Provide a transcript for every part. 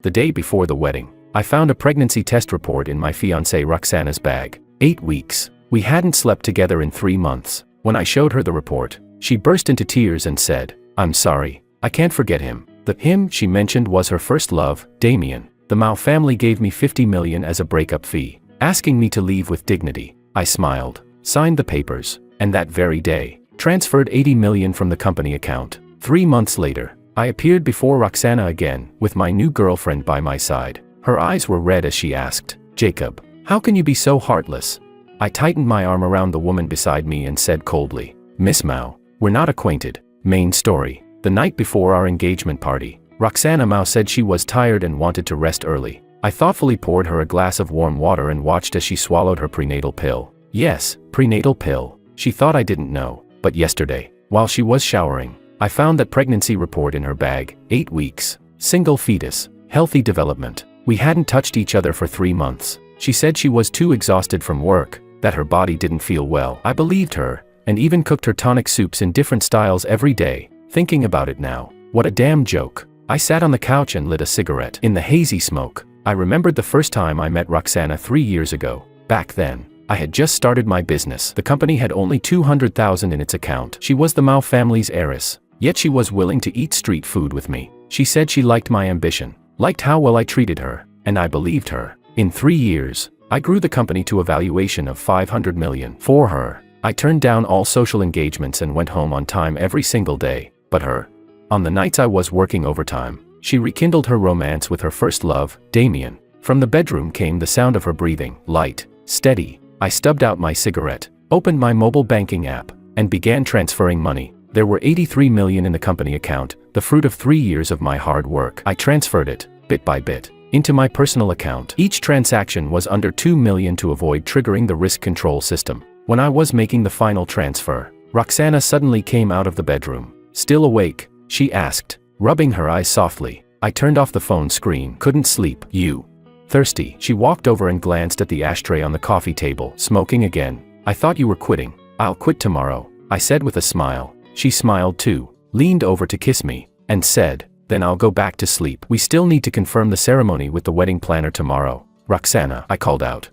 The day before the wedding, I found a pregnancy test report in my fiancée Roxana's bag. 8 weeks. We hadn't slept together in 3 months. When I showed her the report, she burst into tears and said, "I'm sorry. I can't forget him." The him she mentioned was her first love, Damien. The Mao family gave me 50 million as a breakup fee, asking me to leave with dignity. I smiled, signed the papers, and that very day, transferred 80 million from the company account. 3 months later, I appeared before Roxana again, with my new girlfriend by my side. Her eyes were red as she asked, "Jacob, how can you be so heartless?" I tightened my arm around the woman beside me and said coldly, "Miss Mao, we're not acquainted." Main story. The night before our engagement party, Roxana Mao said she was tired and wanted to rest early. I thoughtfully poured her a glass of warm water and watched as she swallowed her prenatal pill. Yes, prenatal pill. She thought I didn't know, but yesterday, while she was showering, I found that pregnancy report in her bag. 8 weeks. Single fetus. Healthy development. We hadn't touched each other for 3 months. She said she was too exhausted from work, that her body didn't feel well. I believed her, and even cooked her tonic soups in different styles every day. Thinking about it now, what a damn joke. I sat on the couch and lit a cigarette. In the hazy smoke, I remembered the first time I met Roxana 3 years ago. Back then, I had just started my business. The company had only 200,000 in its account. She was the Mao family's heiress, yet she was willing to eat street food with me. She said she liked my ambition, liked how well I treated her, and I believed her. In 3 years, I grew the company to a valuation of 500 million. For her, I turned down all social engagements and went home on time every single day. But her. On the nights I was working overtime, she rekindled her romance with her first love, Damien. From the bedroom came the sound of her breathing, light, steady. I stubbed out my cigarette, opened my mobile banking app, and began transferring money. There were 83 million in the company account, the fruit of 3 years of my hard work. I transferred it, bit by bit, into my personal account. Each transaction was under 2 million to avoid triggering the risk control system. When I was making the final transfer, Roxana suddenly came out of the bedroom. "Still awake?" she asked, rubbing her eyes softly. I turned off the phone screen. "Couldn't sleep. You thirsty?" She walked over and glanced at the ashtray on the coffee table. "Smoking again? I thought you were quitting." "I'll quit tomorrow," I said with a smile. She smiled too, leaned over to kiss me, and said, "Then I'll go back to sleep. We still need to confirm the ceremony with the wedding planner tomorrow." "Roxana," I called out.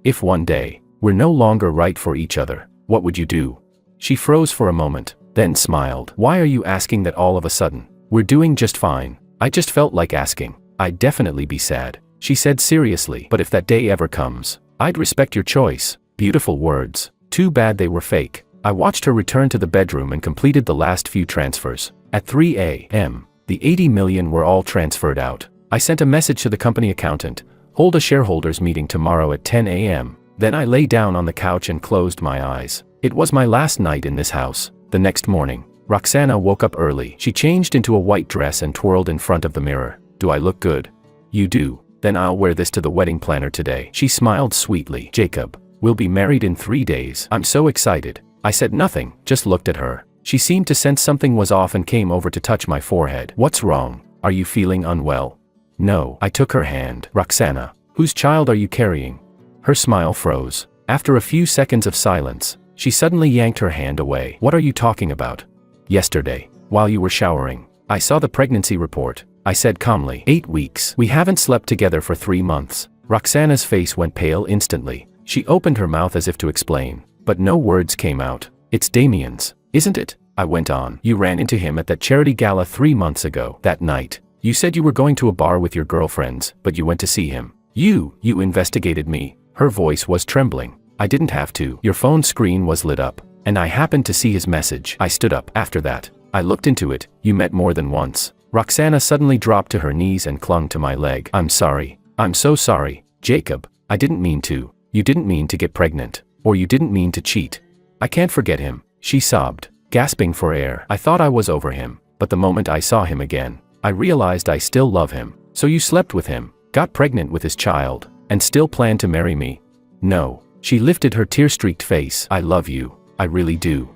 If one day, we're no longer right for each other, what would you do?" She froze for a moment, then smiled. "Why are you asking that all of a sudden? We're doing just fine." I just felt like asking. "I'd definitely be sad," she said seriously. "But if that day ever comes, I'd respect your choice." Beautiful words. Too bad they were fake. I watched her return to the bedroom and completed the last few transfers. At 3 a.m., the 80 million were all transferred out. I sent a message to the company accountant, "Hold a shareholders meeting tomorrow at 10 a.m. Then I lay down on the couch and closed my eyes. It was my last night in this house. The next morning, Roxana woke up early. She changed into a white dress and twirled in front of the mirror. "Do I look good?" "You do. Then I'll wear this to the wedding planner today." She smiled sweetly. "Jacob, we'll be married in 3 days. I'm so excited." I said nothing, just looked at her. She seemed to sense something was off and came over to touch my forehead. "What's wrong? Are you feeling unwell?" "No." I took her hand. "Roxana, whose child are you carrying?" Her smile froze. After a few seconds of silence, she suddenly yanked her hand away. "What are you talking about?" "Yesterday, while you were showering, I saw the pregnancy report," I said calmly. 8 weeks. We haven't slept together for 3 months. Roxana's face went pale instantly. She opened her mouth as if to explain, but no words came out. "It's Damien's, isn't it?" I went on. "You ran into him at that charity gala 3 months ago. That night, you said you were going to a bar with your girlfriends, but you went to see him. You investigated me." Her voice was trembling. "I didn't have to. Your phone screen was lit up, and I happened to see his message." I stood up. "After that, I looked into it. You met more than once." Roxana suddenly dropped to her knees and clung to my leg. "I'm sorry. I'm so sorry, Jacob. I didn't mean to. You didn't mean to get pregnant. Or you didn't mean to cheat. I can't forget him," she sobbed, gasping for air. "I thought I was over him, but the moment I saw him again, I realized I still love him." "So you slept with him, got pregnant with his child, and still plan to marry me?" "No." She lifted her tear-streaked face. "I love you. I really do.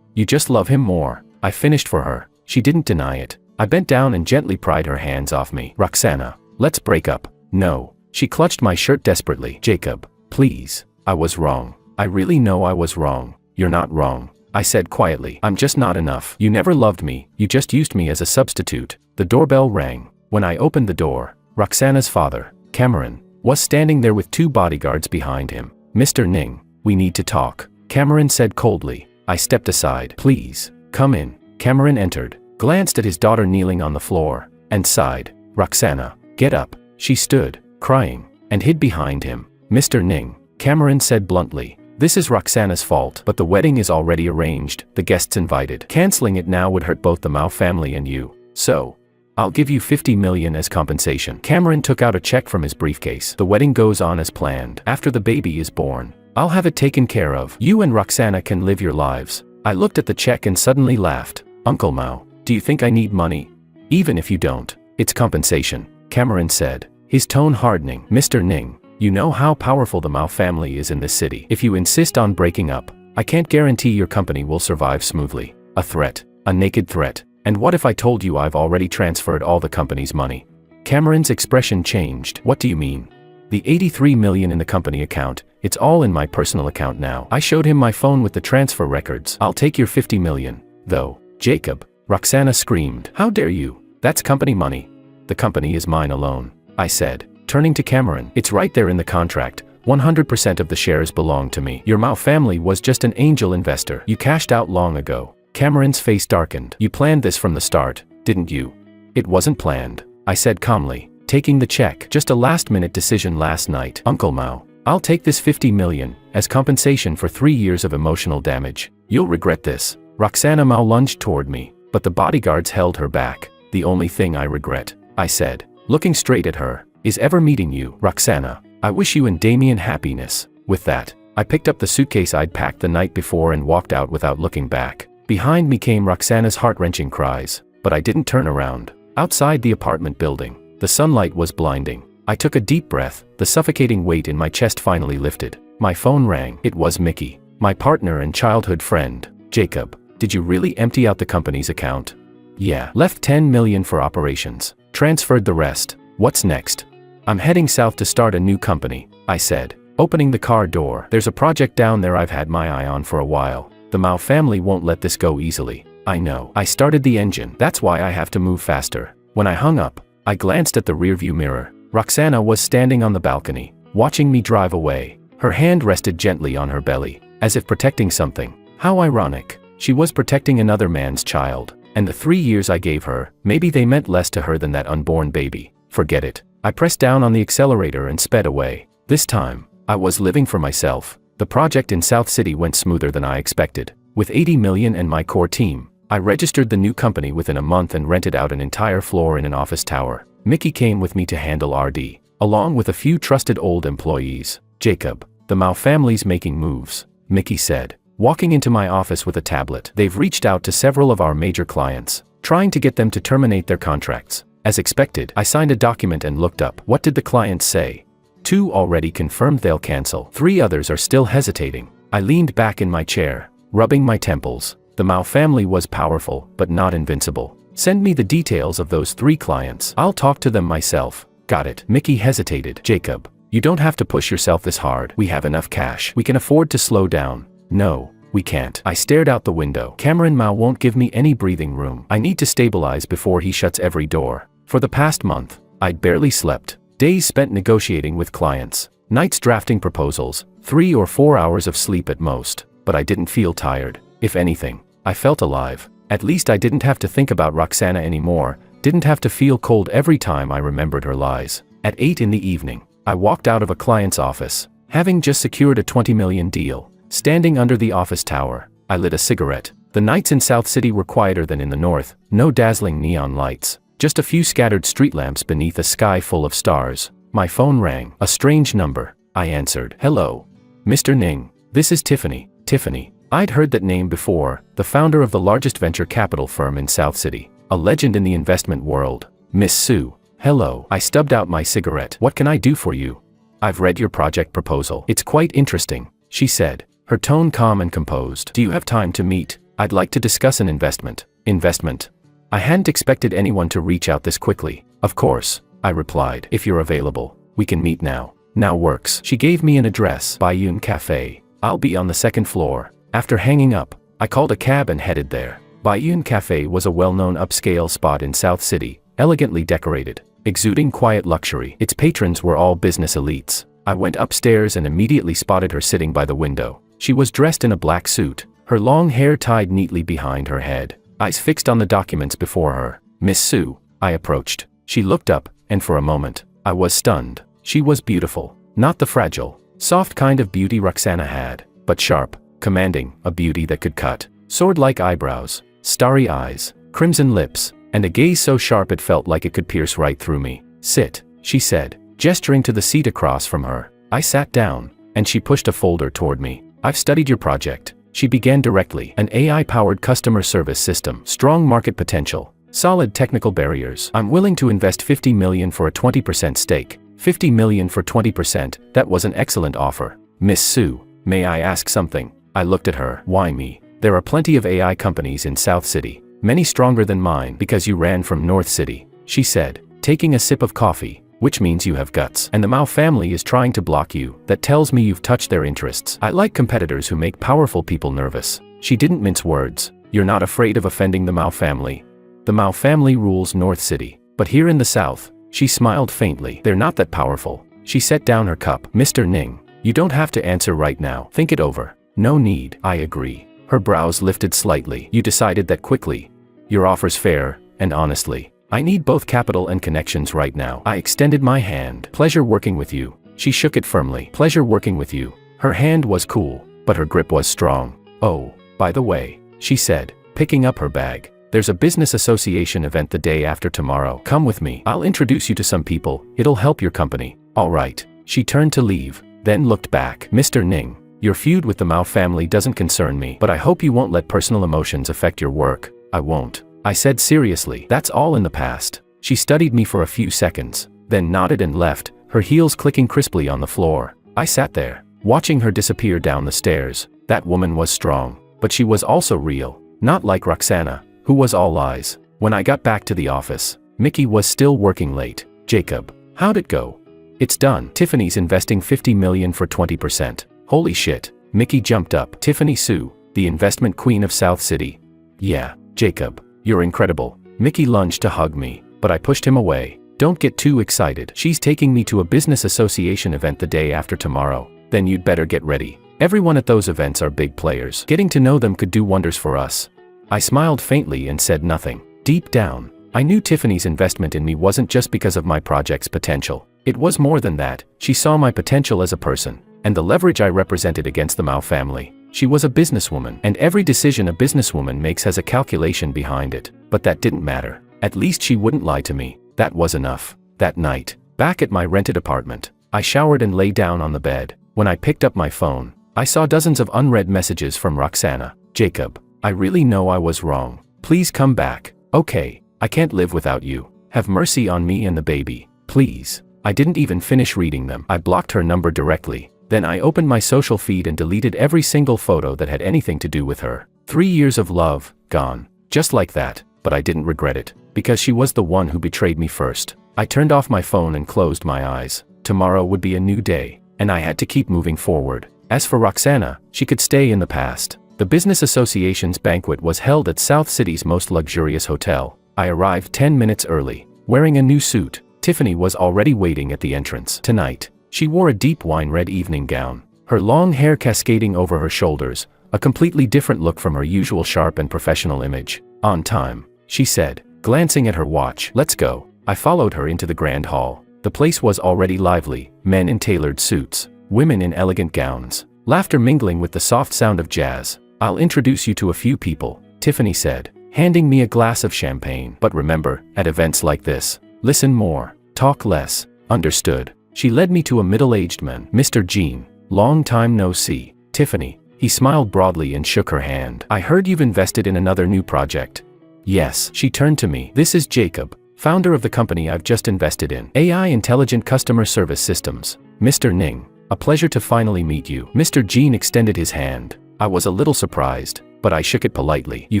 You just love him more." I finished for her. She didn't deny it. I bent down and gently pried her hands off me. "Roxana, let's break up." "No." She clutched my shirt desperately. "Jacob, please. I was wrong. I really know I was wrong." "You're not wrong," I said quietly. "I'm just not enough. You never loved me. You just used me as a substitute." The doorbell rang. When I opened the door, Roxana's father, Cameron, was standing there with 2 bodyguards behind him. "Mr. Ning, we need to talk," Cameron said coldly. I stepped aside. "Please, come in." Cameron entered, glanced at his daughter kneeling on the floor, and sighed. "Roxana, get up." She stood, crying, and hid behind him. "Mr. Ning," Cameron said bluntly, "this is Roxana's fault, but the wedding is already arranged, the guests invited. Canceling it now would hurt both the Mao family and you. So, I'll give you 50 million as compensation." Cameron took out a check from his briefcase. "The wedding goes on as planned. After the baby is born, I'll have it taken care of. You and Roxana can live your lives." I looked at the check and suddenly laughed. "Uncle Mao, do you think I need money?" "Even if you don't, it's compensation," Cameron said, his tone hardening. "Mr. Ning, you know how powerful the Mao family is in this city. If you insist on breaking up, I can't guarantee your company will survive smoothly." A threat. A naked threat. "And what if I told you I've already transferred all the company's money?" Cameron's expression changed. "What do you mean?" "The 83 million in the company account, it's all in my personal account now." I showed him my phone with the transfer records. "I'll take your 50 million, though." "Jacob," Roxana screamed. "How dare you? That's company money." "The company is mine alone," I said, turning to Cameron. "It's right there in the contract. 100% of the shares belong to me. Your Mao family was just an angel investor. You cashed out long ago." Cameron's face darkened. "You planned this from the start, didn't you?" "It wasn't planned," I said calmly, taking the check. "Just a last-minute decision last night." "Uncle Mao, I'll take this 50 million as compensation for 3 years of emotional damage. You'll regret this." Roxana Mao lunged toward me, but the bodyguards held her back. "The only thing I regret," I said, looking straight at her, "is ever meeting you. Roxana, I wish you and Damien happiness." With that, I picked up the suitcase I'd packed the night before and walked out without looking back. Behind me came Roxana's heart-wrenching cries, but I didn't turn around. Outside the apartment building, the sunlight was blinding. I took a deep breath, the suffocating weight in my chest finally lifted. My phone rang. It was Mickey, my partner and childhood friend. "Jacob, did you really empty out the company's account?" "Yeah. Left 10 million for operations. Transferred the rest. What's next?" "I'm heading south to start a new company," I said, opening the car door. "There's a project down there I've had my eye on for a while. The Mao family won't let this go easily." "I know." I started the engine. "That's why I have to move faster." When I hung up, I glanced at the rearview mirror. Roxana was standing on the balcony, watching me drive away. Her hand rested gently on her belly, as if protecting something. How ironic. She was protecting another man's child, and the 3 years I gave her, maybe they meant less to her than that unborn baby. Forget it. I pressed down on the accelerator and sped away. This time, I was living for myself. The project in South City went smoother than I expected. With 80 million and my core team, I registered the new company within a month and rented out an entire floor in an office tower. Mickey came with me to handle RD, along with a few trusted old employees. "Jacob, the Mao family's making moves," Mickey said, walking into my office with a tablet. "They've reached out to several of our major clients, trying to get them to terminate their contracts." As expected, I signed a document and looked up. What did the clients say? 2 already confirmed they'll cancel. 3 others are still hesitating. I leaned back in my chair, rubbing my temples. The Mao family was powerful, but not invincible. "Send me the details of those 3 clients. I'll talk to them myself." "Got it." Mickey hesitated. "Jacob, you don't have to push yourself this hard. We have enough cash. We can afford to slow down." "No, we can't." I stared out the window. Cameron Mao won't give me any breathing room. I need to stabilize before he shuts every door. For the past month, I'd barely slept. Days spent negotiating with clients. Nights drafting proposals. 3 or 4 hours of sleep at most. But I didn't feel tired. If anything, I felt alive. At least I didn't have to think about Roxana anymore, didn't have to feel cold every time I remembered her lies. At 8 in the evening, I walked out of a client's office, having just secured a 20 million deal. Standing under the office tower, I lit a cigarette. The nights in South City were quieter than in the north, no dazzling neon lights, just a few scattered street lamps beneath a sky full of stars. My phone rang. A strange number. I answered. "Hello. Mr. Ning, this is Tiffany." Tiffany. I'd heard that name before, the founder of the largest venture capital firm in South City, a legend in the investment world. "Miss Sue." "Hello." I stubbed out my cigarette. "What can I do for you?" "I've read your project proposal. It's quite interesting," she said, her tone calm and composed. "Do you have time to meet? I'd like to discuss an investment." "Investment?" I hadn't expected anyone to reach out this quickly. "Of course," I replied. "If you're available, we can meet now." "Now works." She gave me an address. Nami Cafe. "I'll be on the 2nd floor." After hanging up, I called a cab and headed there. Nami Cafe was a well-known upscale spot in South City, elegantly decorated. exuding quiet luxury. Its patrons were all business elites. I went upstairs and immediately spotted her sitting by the window. She was dressed in a black suit, her long hair tied neatly behind her head, eyes fixed on the documents before her. "Miss Sue," I approached. She looked up, and for a moment, I was stunned. She was beautiful. Not the fragile, soft kind of beauty Roxana had, but sharp, commanding, a beauty that could cut. Sword-like eyebrows, starry eyes, crimson lips, and a gaze so sharp it felt like it could pierce right through me. "Sit," she said, gesturing to the seat across from her. I sat down, and she pushed a folder toward me. "I've studied your project," she began directly. "An AI-powered customer service system, strong market potential, solid technical barriers. I'm willing to invest $50 million for a 20% stake. $50 million for 20%, that was an excellent offer." "Miss Sue, may I ask something?" I looked at her. "Why me? There are plenty of AI companies in South City, many stronger than mine because you ran from North City," she said, taking a sip of coffee. "Which means you have guts. And the Mao family is trying to block you. That tells me you've touched their interests. I like competitors who make powerful people nervous." She didn't mince words. "You're not afraid of offending the Mao family?" "The Mao family rules North City. But here in the South," she smiled faintly, "they're not that powerful." She set down her cup. "Mr. Ning, you don't have to answer right now. Think it over." "No need." "I agree." Her brows lifted slightly. "You decided that quickly. Your offer's fair, and honestly, I need both capital and connections right now." I extended my hand. "Pleasure working with you." She shook it firmly. "Pleasure working with you." Her hand was cool, but her grip was strong. "Oh, by the way," she said, picking up her bag, "there's a business association event the day after tomorrow. Come with me. I'll introduce you to some people. It'll help your company." "All right." She turned to leave, then looked back. "Mr. Ning, your feud with the Mao family doesn't concern me, but I hope you won't let personal emotions affect your work." "I won't," I said seriously. "That's all in the past." She studied me for a few seconds, then nodded and left, her heels clicking crisply on the floor. I sat there, watching her disappear down the stairs. That woman was strong, but she was also real, not like Roxana, who was all lies. When I got back to the office, Mickey was still working late. "Jacob, how'd it go?" "It's done. Tiffany's investing $50 million for 20%. "Holy shit." Mickey jumped up. "Tiffany Sue, the investment queen of South City." "Yeah, Jacob, you're incredible." Mickey lunged to hug me, but I pushed him away. "Don't get too excited. She's taking me to a business association event the day after tomorrow. Then you'd better get ready. Everyone at those events are big players. Getting to know them could do wonders for us." I smiled faintly and said nothing. Deep down, I knew Tiffany's investment in me wasn't just because of my project's potential. It was more than that. She saw my potential as a person, and the leverage I represented against the Mao family. She was a businesswoman, and every decision a businesswoman makes has a calculation behind it. But that didn't matter. At least she wouldn't lie to me. That was enough. That night, back at my rented apartment, I showered and lay down on the bed. When I picked up my phone, I saw dozens of unread messages from Roxana. "Jacob, I really know I was wrong. Please come back. Okay, I can't live without you. Have mercy on me and the baby, please." I didn't even finish reading them. I blocked her number directly. Then I opened my social feed and deleted every single photo that had anything to do with her. 3 years of love, gone. Just like that, but I didn't regret it, because she was the one who betrayed me first. I turned off my phone and closed my eyes. Tomorrow would be a new day, and I had to keep moving forward. As for Roxana, she could stay in the past. The Business Association's banquet was held at South City's most luxurious hotel. I arrived 10 minutes early, wearing a new suit. Tiffany was already waiting at the entrance. Tonight, she wore a deep wine-red evening gown, her long hair cascading over her shoulders, a completely different look from her usual sharp and professional image. "On time," she said, glancing at her watch. "Let's go." I followed her into the grand hall. The place was already lively, men in tailored suits, women in elegant gowns, laughter mingling with the soft sound of jazz. "I'll introduce you to a few people," Tiffany said, handing me a glass of champagne. "But remember, at events like this, listen more, talk less." "Understood." She led me to a middle-aged man. "Mr. Jean, long time no see." "Tiffany." He smiled broadly and shook her hand. "I heard you've invested in another new project." "Yes." She turned to me. "This is Jacob, founder of the company I've just invested in. AI Intelligent Customer Service Systems. Mr. Ning, a pleasure to finally meet you." Mr. Jean extended his hand. I was a little surprised, but I shook it politely. "You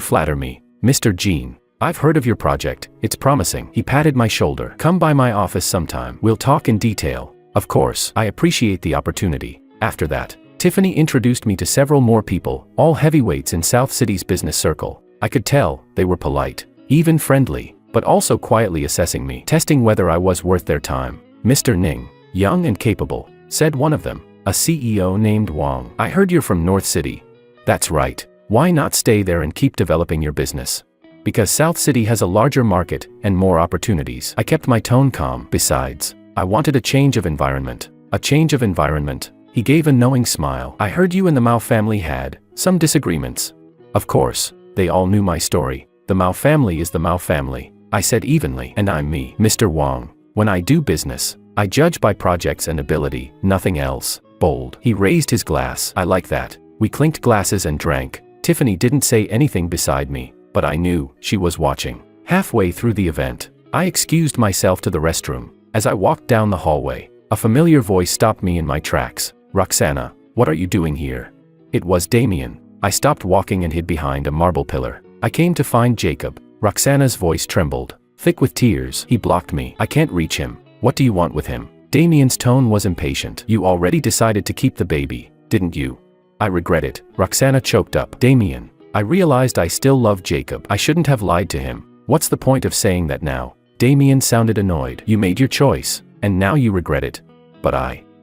flatter me, Mr. Jean. I've heard of your project. It's promising." He patted my shoulder. "Come by my office sometime. We'll talk in detail." "Of course." I appreciate the opportunity. After that, Tiffany introduced me to several more people, all heavyweights in South City's business circle. I could tell they were polite, even friendly. but also quietly assessing me, testing whether I was worth their time. Mr. Ning, young and capable, said one of them, a CEO named Wang. I heard you're from North City. That's right. Why not stay there and keep developing your business? Because South City has a larger market and more opportunities. I kept my tone calm. Besides, I wanted a change of environment. A change of environment. He gave a knowing smile. I heard you and the Mao family had some disagreements. Of course, they all knew my story. The Mao family is the Mao family, I said evenly. And I'm me, Mr. Wang. When I do business, I judge by projects and ability, nothing else. Bold. He raised his glass. I like that. We clinked glasses and drank. Tiffany didn't say anything beside me, but I knew she was watching. Halfway through the event, I excused myself to the restroom. As I walked down the hallway, a familiar voice stopped me in my tracks. Roxana, what are you doing here? It was Damien. I stopped walking and hid behind a marble pillar. I came to find Jacob. Roxana's voice trembled, thick with tears. He blocked me. I can't reach him. What do you want with him? Damien's tone was impatient. You already decided to keep the baby, didn't you? I regret it. Roxana choked up. Damien, I realized I still love Jacob. I shouldn't have lied to him. What's the point of saying that now? Damien sounded annoyed. You made your choice, and now you regret it. But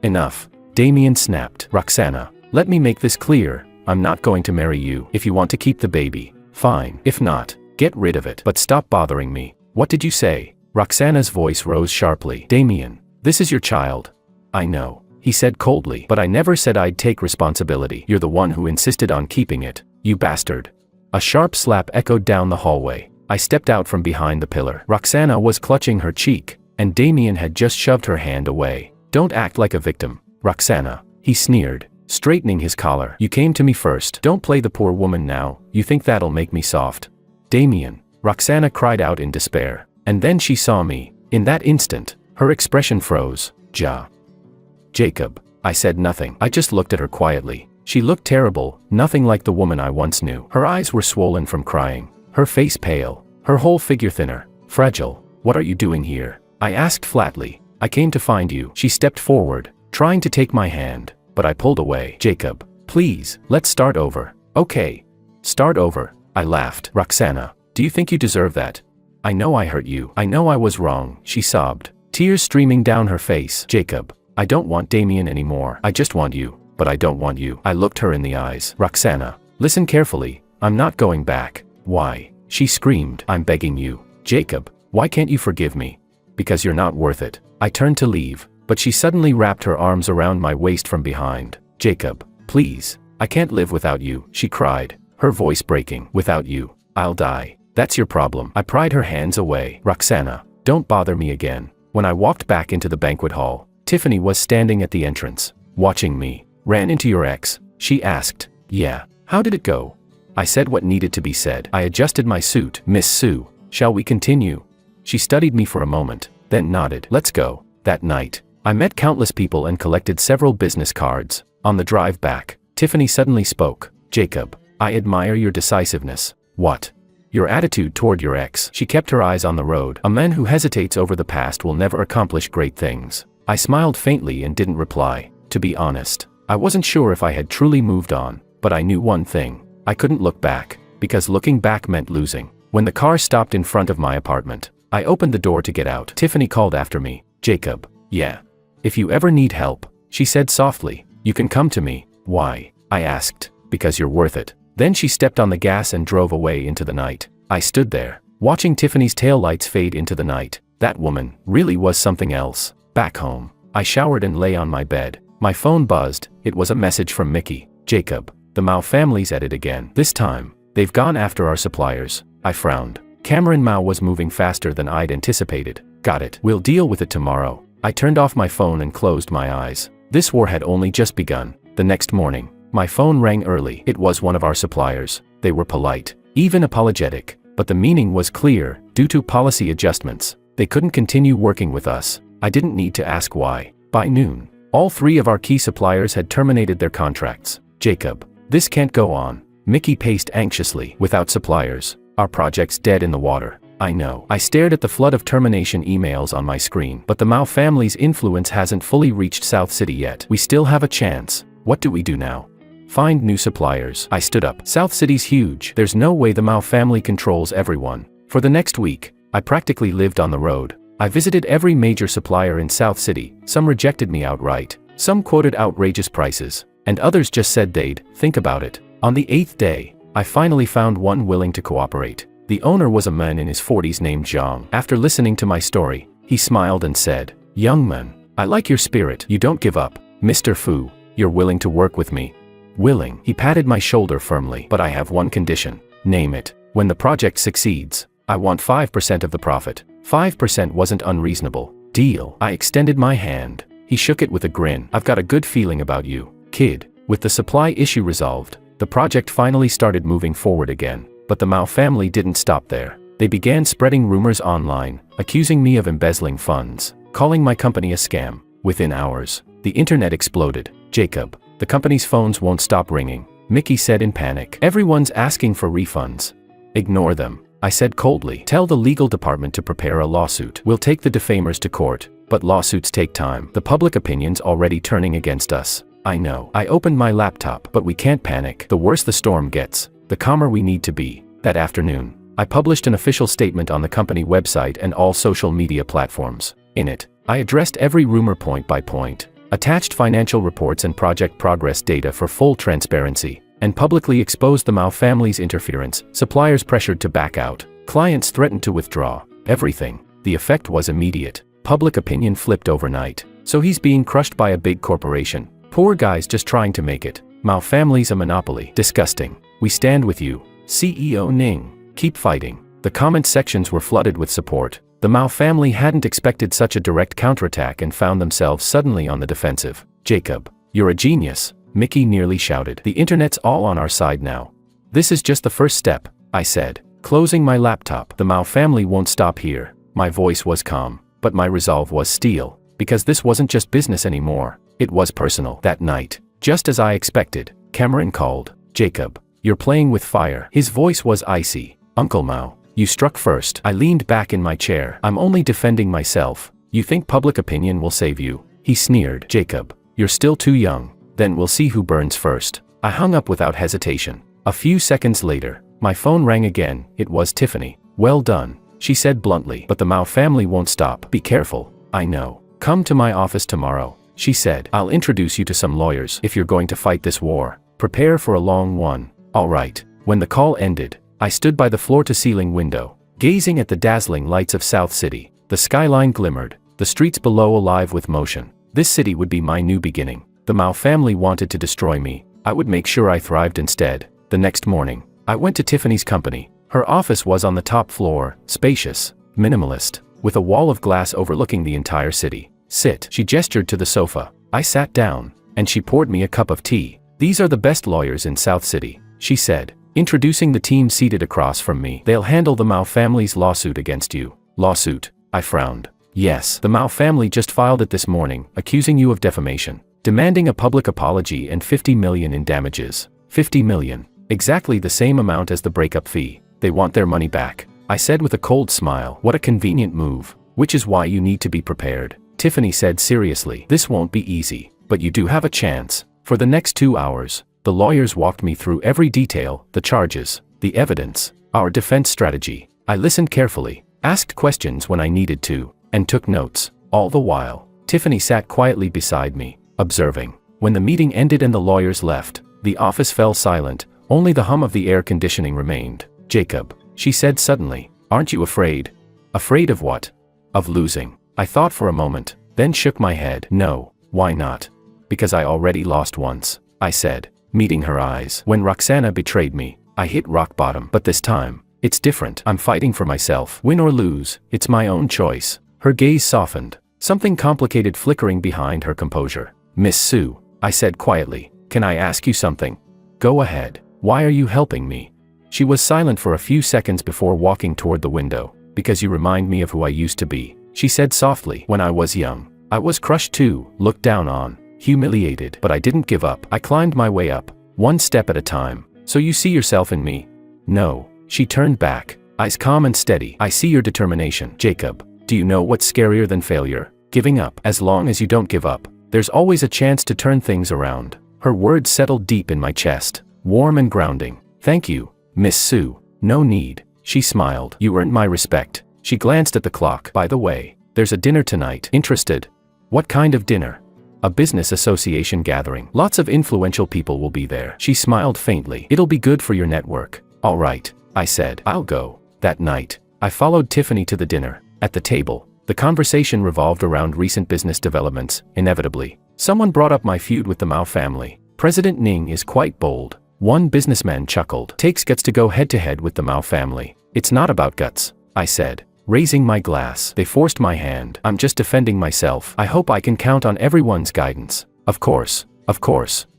Enough. Damien snapped. Roxana, let me make this clear. I'm not going to marry you. If you want to keep the baby, fine. If not, get rid of it. But stop bothering me. What did you say? Roxana's voice rose sharply. Damien, this is your child. I know, he said coldly. But I never said I'd take responsibility. You're the one who insisted on keeping it, you bastard. A sharp slap echoed down the hallway. I stepped out from behind the pillar. Roxana was clutching her cheek, and Damien had just shoved her hand away. Don't act like a victim, Roxana, he sneered, straightening his collar. You came to me first. Don't play the poor woman now. You think that'll make me soft? Damien, Roxana cried out in despair. And then she saw me. In that instant, her expression froze. Jacob. I said nothing. I just looked at her quietly. She looked terrible, nothing like the woman I once knew. Her eyes were swollen from crying, her face pale, her whole figure thinner, fragile. What are you doing here? I asked flatly. I came to find you. She stepped forward, trying to take my hand, but I pulled away. Jacob, please, let's start over. Okay. Start over. I laughed. Roxana, do you think you deserve that? I know I hurt you. I know I was wrong, she sobbed, tears streaming down her face. Jacob, I don't want Damien anymore. I just want you, but I don't want you. I looked her in the eyes. Roxana, listen carefully. I'm not going back. Why? She screamed. I'm begging you. Jacob, why can't you forgive me? Because you're not worth it. I turned to leave, but she suddenly wrapped her arms around my waist from behind. Jacob, please. I can't live without you, she cried, her voice breaking. Without you, I'll die. That's your problem. I pried her hands away. Roxana, don't bother me again. When I walked back into the banquet hall, Tiffany was standing at the entrance, watching me. Ran into your ex? She asked. Yeah. How did it go? I said what needed to be said. I adjusted my suit. Miss Sue, shall we continue? She studied me for a moment, then nodded. Let's go. That night, I met countless people and collected several business cards. On the drive back, Tiffany suddenly spoke. Jacob, I admire your decisiveness. What? Your attitude toward your ex. She kept her eyes on the road. A man who hesitates over the past will never accomplish great things. I smiled faintly and didn't reply. To be honest, I wasn't sure if I had truly moved on, but I knew one thing. I couldn't look back, because looking back meant losing. When the car stopped in front of my apartment, I opened the door to get out. Tiffany called after me. Jacob. Yeah. If you ever need help, she said softly, you can come to me. Why? I asked. Because you're worth it. Then she stepped on the gas and drove away into the night. I stood there, watching Tiffany's taillights fade into the night. That woman really was something else. Back home, I showered and lay on my bed. My phone buzzed. It was a message from Mickey. Jacob, the Mao family's at it again. This time, they've gone after our suppliers. I frowned. Cameron Mao was moving faster than I'd anticipated. Got it. We'll deal with it tomorrow. I turned off my phone and closed my eyes. This war had only just begun. The next morning, my phone rang early. It was one of our suppliers. They were polite, even apologetic, but the meaning was clear. Due to policy adjustments, they couldn't continue working with us. I didn't need to ask why. By noon, all 3 of our key suppliers had terminated their contracts. Jacob, this can't go on. Mickey paced anxiously. Without suppliers, our project's dead in the water. I know. I stared at the flood of termination emails on my screen. But the Mao family's influence hasn't fully reached South City yet. We still have a chance. What do we do now? Find new suppliers. I stood up. South City's huge. There's no way the Mao family controls everyone. For the next week, I practically lived on the road. I visited every major supplier in South City. Some rejected me outright. Some quoted outrageous prices, and others just said they'd think about it. On the 8th day, I finally found one willing to cooperate. The owner was a man in his 40s named Zhang. After listening to my story, he smiled and said, "Young man, I like your spirit. You don't give up. Mr. Fu, you're willing to work with me?" Willing. He patted my shoulder firmly. "But I have one condition." "Name it." "When the project succeeds, I want 5% of the profit." 5% wasn't unreasonable. "Deal." I extended my hand. He shook it with a grin. "I've got a good feeling about you, kid." With the supply issue resolved, the project finally started moving forward again. But the Mao family didn't stop there. They began spreading rumors online, accusing me of embezzling funds, calling my company a scam. Within hours, the internet exploded. "Jacob, the company's phones won't stop ringing," Mickey said in panic. "Everyone's asking for refunds." "Ignore them," I said coldly. "Tell the legal department to prepare a lawsuit. We'll take the defamers to court, but lawsuits take time. The public opinion's already turning against us." "I know." I opened my laptop. "But we can't panic. The worse the storm gets, the calmer we need to be." That afternoon, I published an official statement on the company website and all social media platforms. In it, I addressed every rumor point by point, attached financial reports and project progress data for full transparency, and publicly exposed the Mao family's interference. Suppliers pressured to back out. Clients threatened to withdraw. Everything. The effect was immediate. Public opinion flipped overnight. "So he's being crushed by a big corporation. Poor guy's just trying to make it. Mao family's a monopoly. Disgusting. We stand with you, CEO Ning. Keep fighting." The comment sections were flooded with support. The Mao family hadn't expected such a direct counterattack and found themselves suddenly on the defensive. "Jacob, you're a genius," Mickey nearly shouted. "The internet's all on our side now." "This is just the first step," I said, closing my laptop. "The Mao family won't stop here." My voice was calm, but my resolve was steel, because this wasn't just business anymore. It was personal. That night, just as I expected, Cameron called. "Jacob, you're playing with fire." His voice was icy. "Uncle Mao, you struck first." I leaned back in my chair. "I'm only defending myself. You think public opinion will save you?" He sneered. "Jacob, you're still too young. Then we'll see who burns first." I hung up without hesitation. A few seconds later, my phone rang again. It was Tiffany. "Well done," she said bluntly. "But the Mao family won't stop." "Be careful." "I know. Come to my office tomorrow," she said. "I'll introduce you to some lawyers. If you're going to fight this war, prepare for a long one." "All right." When the call ended, I stood by the floor-to-ceiling window, gazing at the dazzling lights of South City. The skyline glimmered, the streets below alive with motion. This city would be my new beginning. The Mao family wanted to destroy me. I would make sure I thrived instead. The next morning, I went to Tiffany's company. Her office was on the top floor, spacious, minimalist, with a wall of glass overlooking the entire city. "Sit." She gestured to the sofa. I sat down, and she poured me a cup of tea. "These are the best lawyers in South City," she said, introducing the team seated across from me. "They'll handle the Mao family's lawsuit against you." "Lawsuit?" I frowned. "Yes, the Mao family just filed it this morning, accusing you of defamation, demanding a public apology and 50 million in damages." 50 million. Exactly the same amount as the breakup fee. They want their money back, I said with a cold smile. "What a convenient move. Which is why you need to be prepared," Tiffany said seriously. "This won't be easy, but you do have a chance." For the next 2 hours, the lawyers walked me through every detail, the charges, the evidence, our defense strategy. I listened carefully, asked questions when I needed to, and took notes. All the while, Tiffany sat quietly beside me, observing. When the meeting ended and the lawyers left, the office fell silent. Only the hum of the air conditioning remained. "Jacob," she said suddenly, "aren't you afraid?" "Afraid of what?" "Of losing." I thought for a moment, then shook my head. "No." "Why not?" "Because I already lost once," I said, meeting her eyes. "When Roxana betrayed me, I hit rock bottom. But this time, it's different. I'm fighting for myself. Win or lose, it's my own choice." Her gaze softened, something complicated flickering behind her composure. "Miss Su," I said quietly, "can I ask you something?" "Go ahead. Why are you helping me?" She was silent for a few seconds before walking toward the window. "Because you remind me of who I used to be," she said softly. "When I was young, I was crushed too, looked down on, humiliated. But I didn't give up. I climbed my way up, one step at a time. So you see yourself in me?" "No." She turned back, eyes calm and steady. "I see your determination." "Jacob, do you know what's scarier than failure? Giving up. As long as you don't give up, there's always a chance to turn things around." Her words settled deep in my chest, warm and grounding. "Thank you, Miss Su." "No need," she smiled. "You earned my respect." She glanced at the clock. By the way, there's a dinner tonight. Interested? What kind of dinner? A business association gathering. Lots of influential people will be there. She smiled faintly. It'll be good for your network. All right, I said. I'll go. That night, I followed Tiffany to the dinner. At the table, the conversation revolved around recent business developments. Inevitably, someone brought up my feud with the Mao family. President Ning is quite bold. One businessman chuckled. Takes guts to go head-to-head with the Mao family. It's not about guts, I said, raising my glass. They forced my hand. I'm just defending myself. I hope I can count on everyone's guidance. Of course,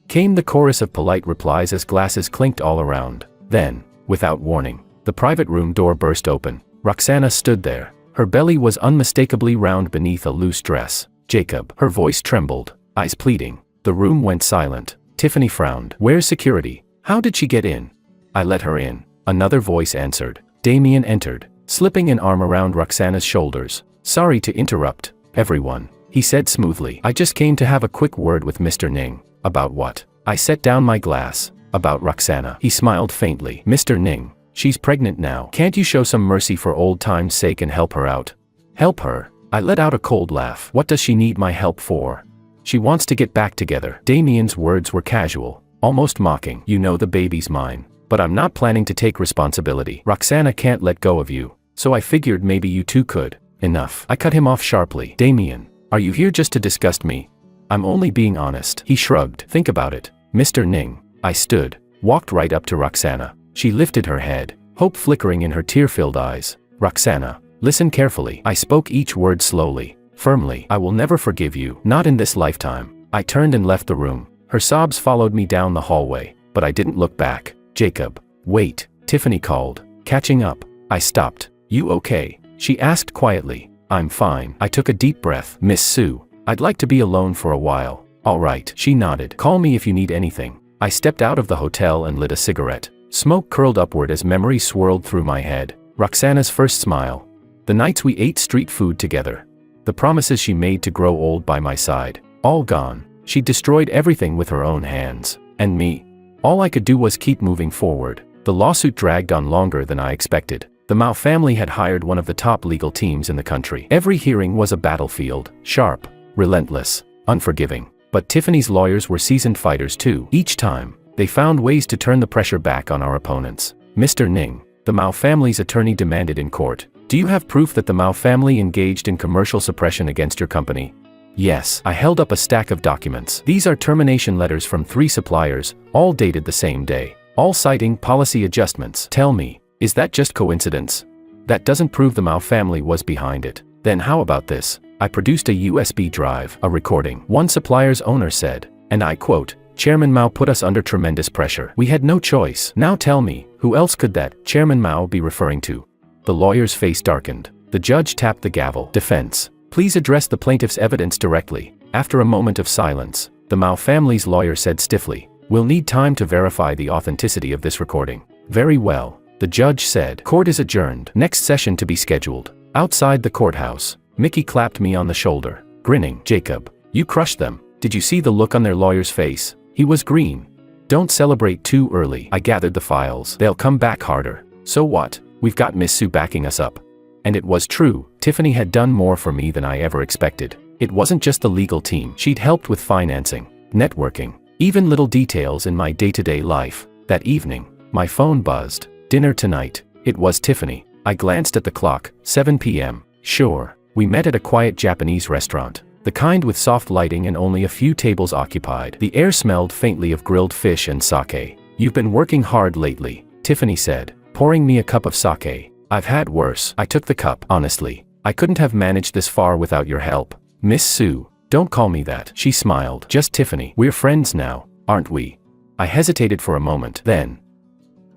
came the chorus of polite replies as glasses clinked all around. Then, without warning, the private room door burst open. Roxana stood there. Her belly was unmistakably round beneath a loose dress. Jacob. Her voice trembled, eyes pleading. The room went silent. Tiffany frowned. Where's security? How did she get in? I let her in. Another voice answered. Damien entered, slipping an arm around Roxana's shoulders. Sorry to interrupt, everyone, he said smoothly. I just came to have a quick word with Mr. Ning. About what? I set down my glass. About Roxana. He smiled faintly. Mr. Ning, she's pregnant now. Can't you show some mercy for old time's sake and help her out? Help her? I let out a cold laugh. What does she need my help for? She wants to get back together. Damien's words were casual, almost mocking. You know the baby's mine, but I'm not planning to take responsibility. Roxana can't let go of you, so I figured maybe you two could. Enough. I cut him off sharply. Damien, are you here just to disgust me? I'm only being honest. He shrugged. Think about it, Mr. Ning. I stood, walked right up to Roxana. She lifted her head, hope flickering in her tear-filled eyes. Roxana, listen carefully. I spoke each word slowly, firmly. I will never forgive you. Not in this lifetime. I turned and left the room. Her sobs followed me down the hallway, but I didn't look back. Jacob. Wait, Tiffany called, catching up. I stopped. You okay? She asked quietly. I'm fine. I took a deep breath. Miss Sue, I'd like to be alone for a while. All right. She nodded. Call me if you need anything. I stepped out of the hotel and lit a cigarette. Smoke curled upward as memories swirled through my head. Roxana's first smile. The nights we ate street food together. The promises she made to grow old by my side. All gone. She destroyed everything with her own hands. And me? All I could do was keep moving forward. The lawsuit dragged on longer than I expected. The Mao family had hired one of the top legal teams in the country. Every hearing was a battlefield, sharp, relentless, unforgiving. But Tiffany's lawyers were seasoned fighters too. Each time, they found ways to turn the pressure back on our opponents. Mr. Ning, the Mao family's attorney demanded in court. Do you have proof that the Mao family engaged in commercial suppression against your company? Yes. I held up a stack of documents. These are termination letters from 3 suppliers, all dated the same day, all citing policy adjustments. Tell me, is that just coincidence? That doesn't prove the Mao family was behind it. Then how about this? I produced a USB drive, a recording. One supplier's owner said, and I quote, Chairman Mao put us under tremendous pressure. We had no choice. Now tell me, who else could that Chairman Mao be referring to? The lawyer's face darkened. The judge tapped the gavel. Defense. Please address the plaintiff's evidence directly. After a moment of silence, the Mao family's lawyer said stiffly, we'll need time to verify the authenticity of this recording. Very well, the judge said. Court is adjourned. Next session to be scheduled. Outside the courthouse, Mickey clapped me on the shoulder, grinning. Jacob, you crushed them. Did you see the look on their lawyer's face? He was green. Don't celebrate too early. I gathered the files. They'll come back harder. So what? We've got Miss Sue backing us up. And it was true, Tiffany had done more for me than I ever expected. It wasn't just the legal team. She'd helped with financing, networking, even little details in my day-to-day life. That evening, my phone buzzed. Dinner tonight. It was Tiffany. I glanced at the clock. 7 p.m. Sure. We met at a quiet Japanese restaurant. The kind with soft lighting and only a few tables occupied. The air smelled faintly of grilled fish and sake. You've been working hard lately, Tiffany said, pouring me a cup of sake. I've had worse. I took the cup. Honestly, I couldn't have managed this far without your help. Miss Sue, don't call me that. She smiled. Just Tiffany. We're friends now, aren't we? I hesitated for a moment. Then,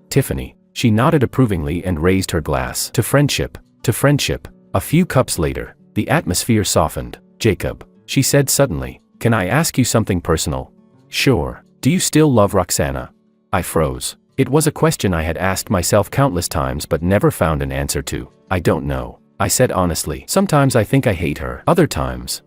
Tiffany. She nodded approvingly and raised her glass. To friendship. To friendship. A few cups later, the atmosphere softened. Jacob, she said suddenly, can I ask you something personal? Sure. Do you still love Roxana? I froze. It was a question I had asked myself countless times but never found an answer to. I don't know, I said honestly. Sometimes I think I hate her. Other times,